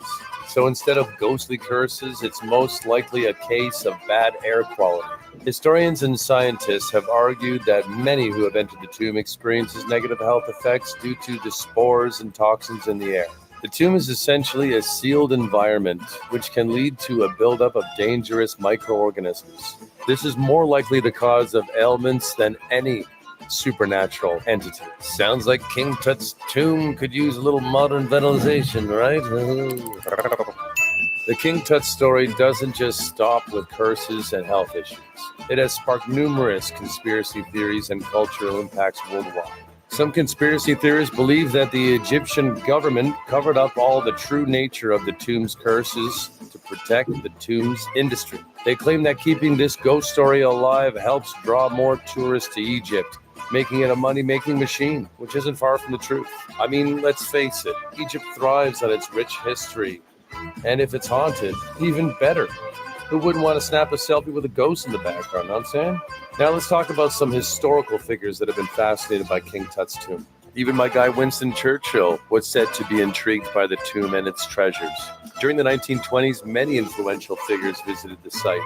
B: So instead of ghostly curses, it's most likely a case of bad air quality. Historians and scientists have argued that many who have entered the tomb experiences negative health effects due to the spores and toxins in the air. The tomb is essentially a sealed environment, which can lead to a buildup of dangerous microorganisms. This is more likely the cause of ailments than any supernatural entity. Sounds like King Tut's tomb could use a little modern ventilation, right? The King Tut story doesn't just stop with curses and health issues. It has sparked numerous conspiracy theories and cultural impacts worldwide. Some conspiracy theorists believe that the Egyptian government covered up all the true nature of the tomb's curses to protect the tomb's industry. They claim that keeping this ghost story alive helps draw more tourists to Egypt, making it a money-making machine, which isn't far from the truth. I mean, let's face it, Egypt thrives on its rich history. And if it's haunted, even better. Who wouldn't want to snap a selfie with a ghost in the background, know what I'm saying? Now let's talk about some historical figures that have been fascinated by King Tut's tomb. Even my guy Winston Churchill was said to be intrigued by the tomb and its treasures. During the 1920s, many influential figures visited the site,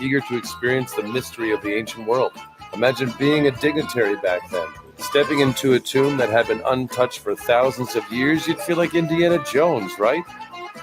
B: eager to experience the mystery of the ancient world. Imagine being a dignitary back then. Stepping into a tomb that had been untouched for thousands of years, you'd feel like Indiana Jones, right?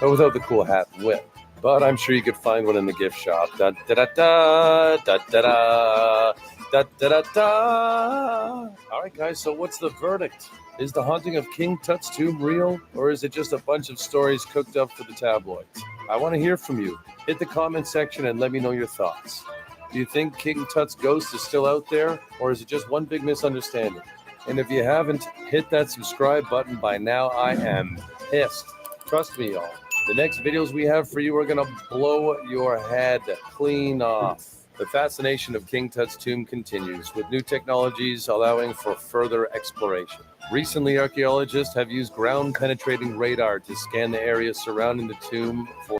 B: But without the cool hat and whip. But I'm sure you could find one in the gift shop. Da da da da da da da da da da da. All right, guys. So what's the verdict? Is the haunting of King Tut's tomb real, or is it just a bunch of stories cooked up for the tabloids? I want to hear from you. Hit the comment section and let me know your thoughts. Do you think King Tut's ghost is still out there, or is it just one big misunderstanding? And if you haven't hit that subscribe button by now, I am pissed. Trust me, y'all. The next videos we have for you are going to blow your head clean off. The fascination of King Tut's tomb continues, with new technologies allowing for further exploration. Recently, archaeologists have used ground-penetrating radar to scan the area surrounding the tomb for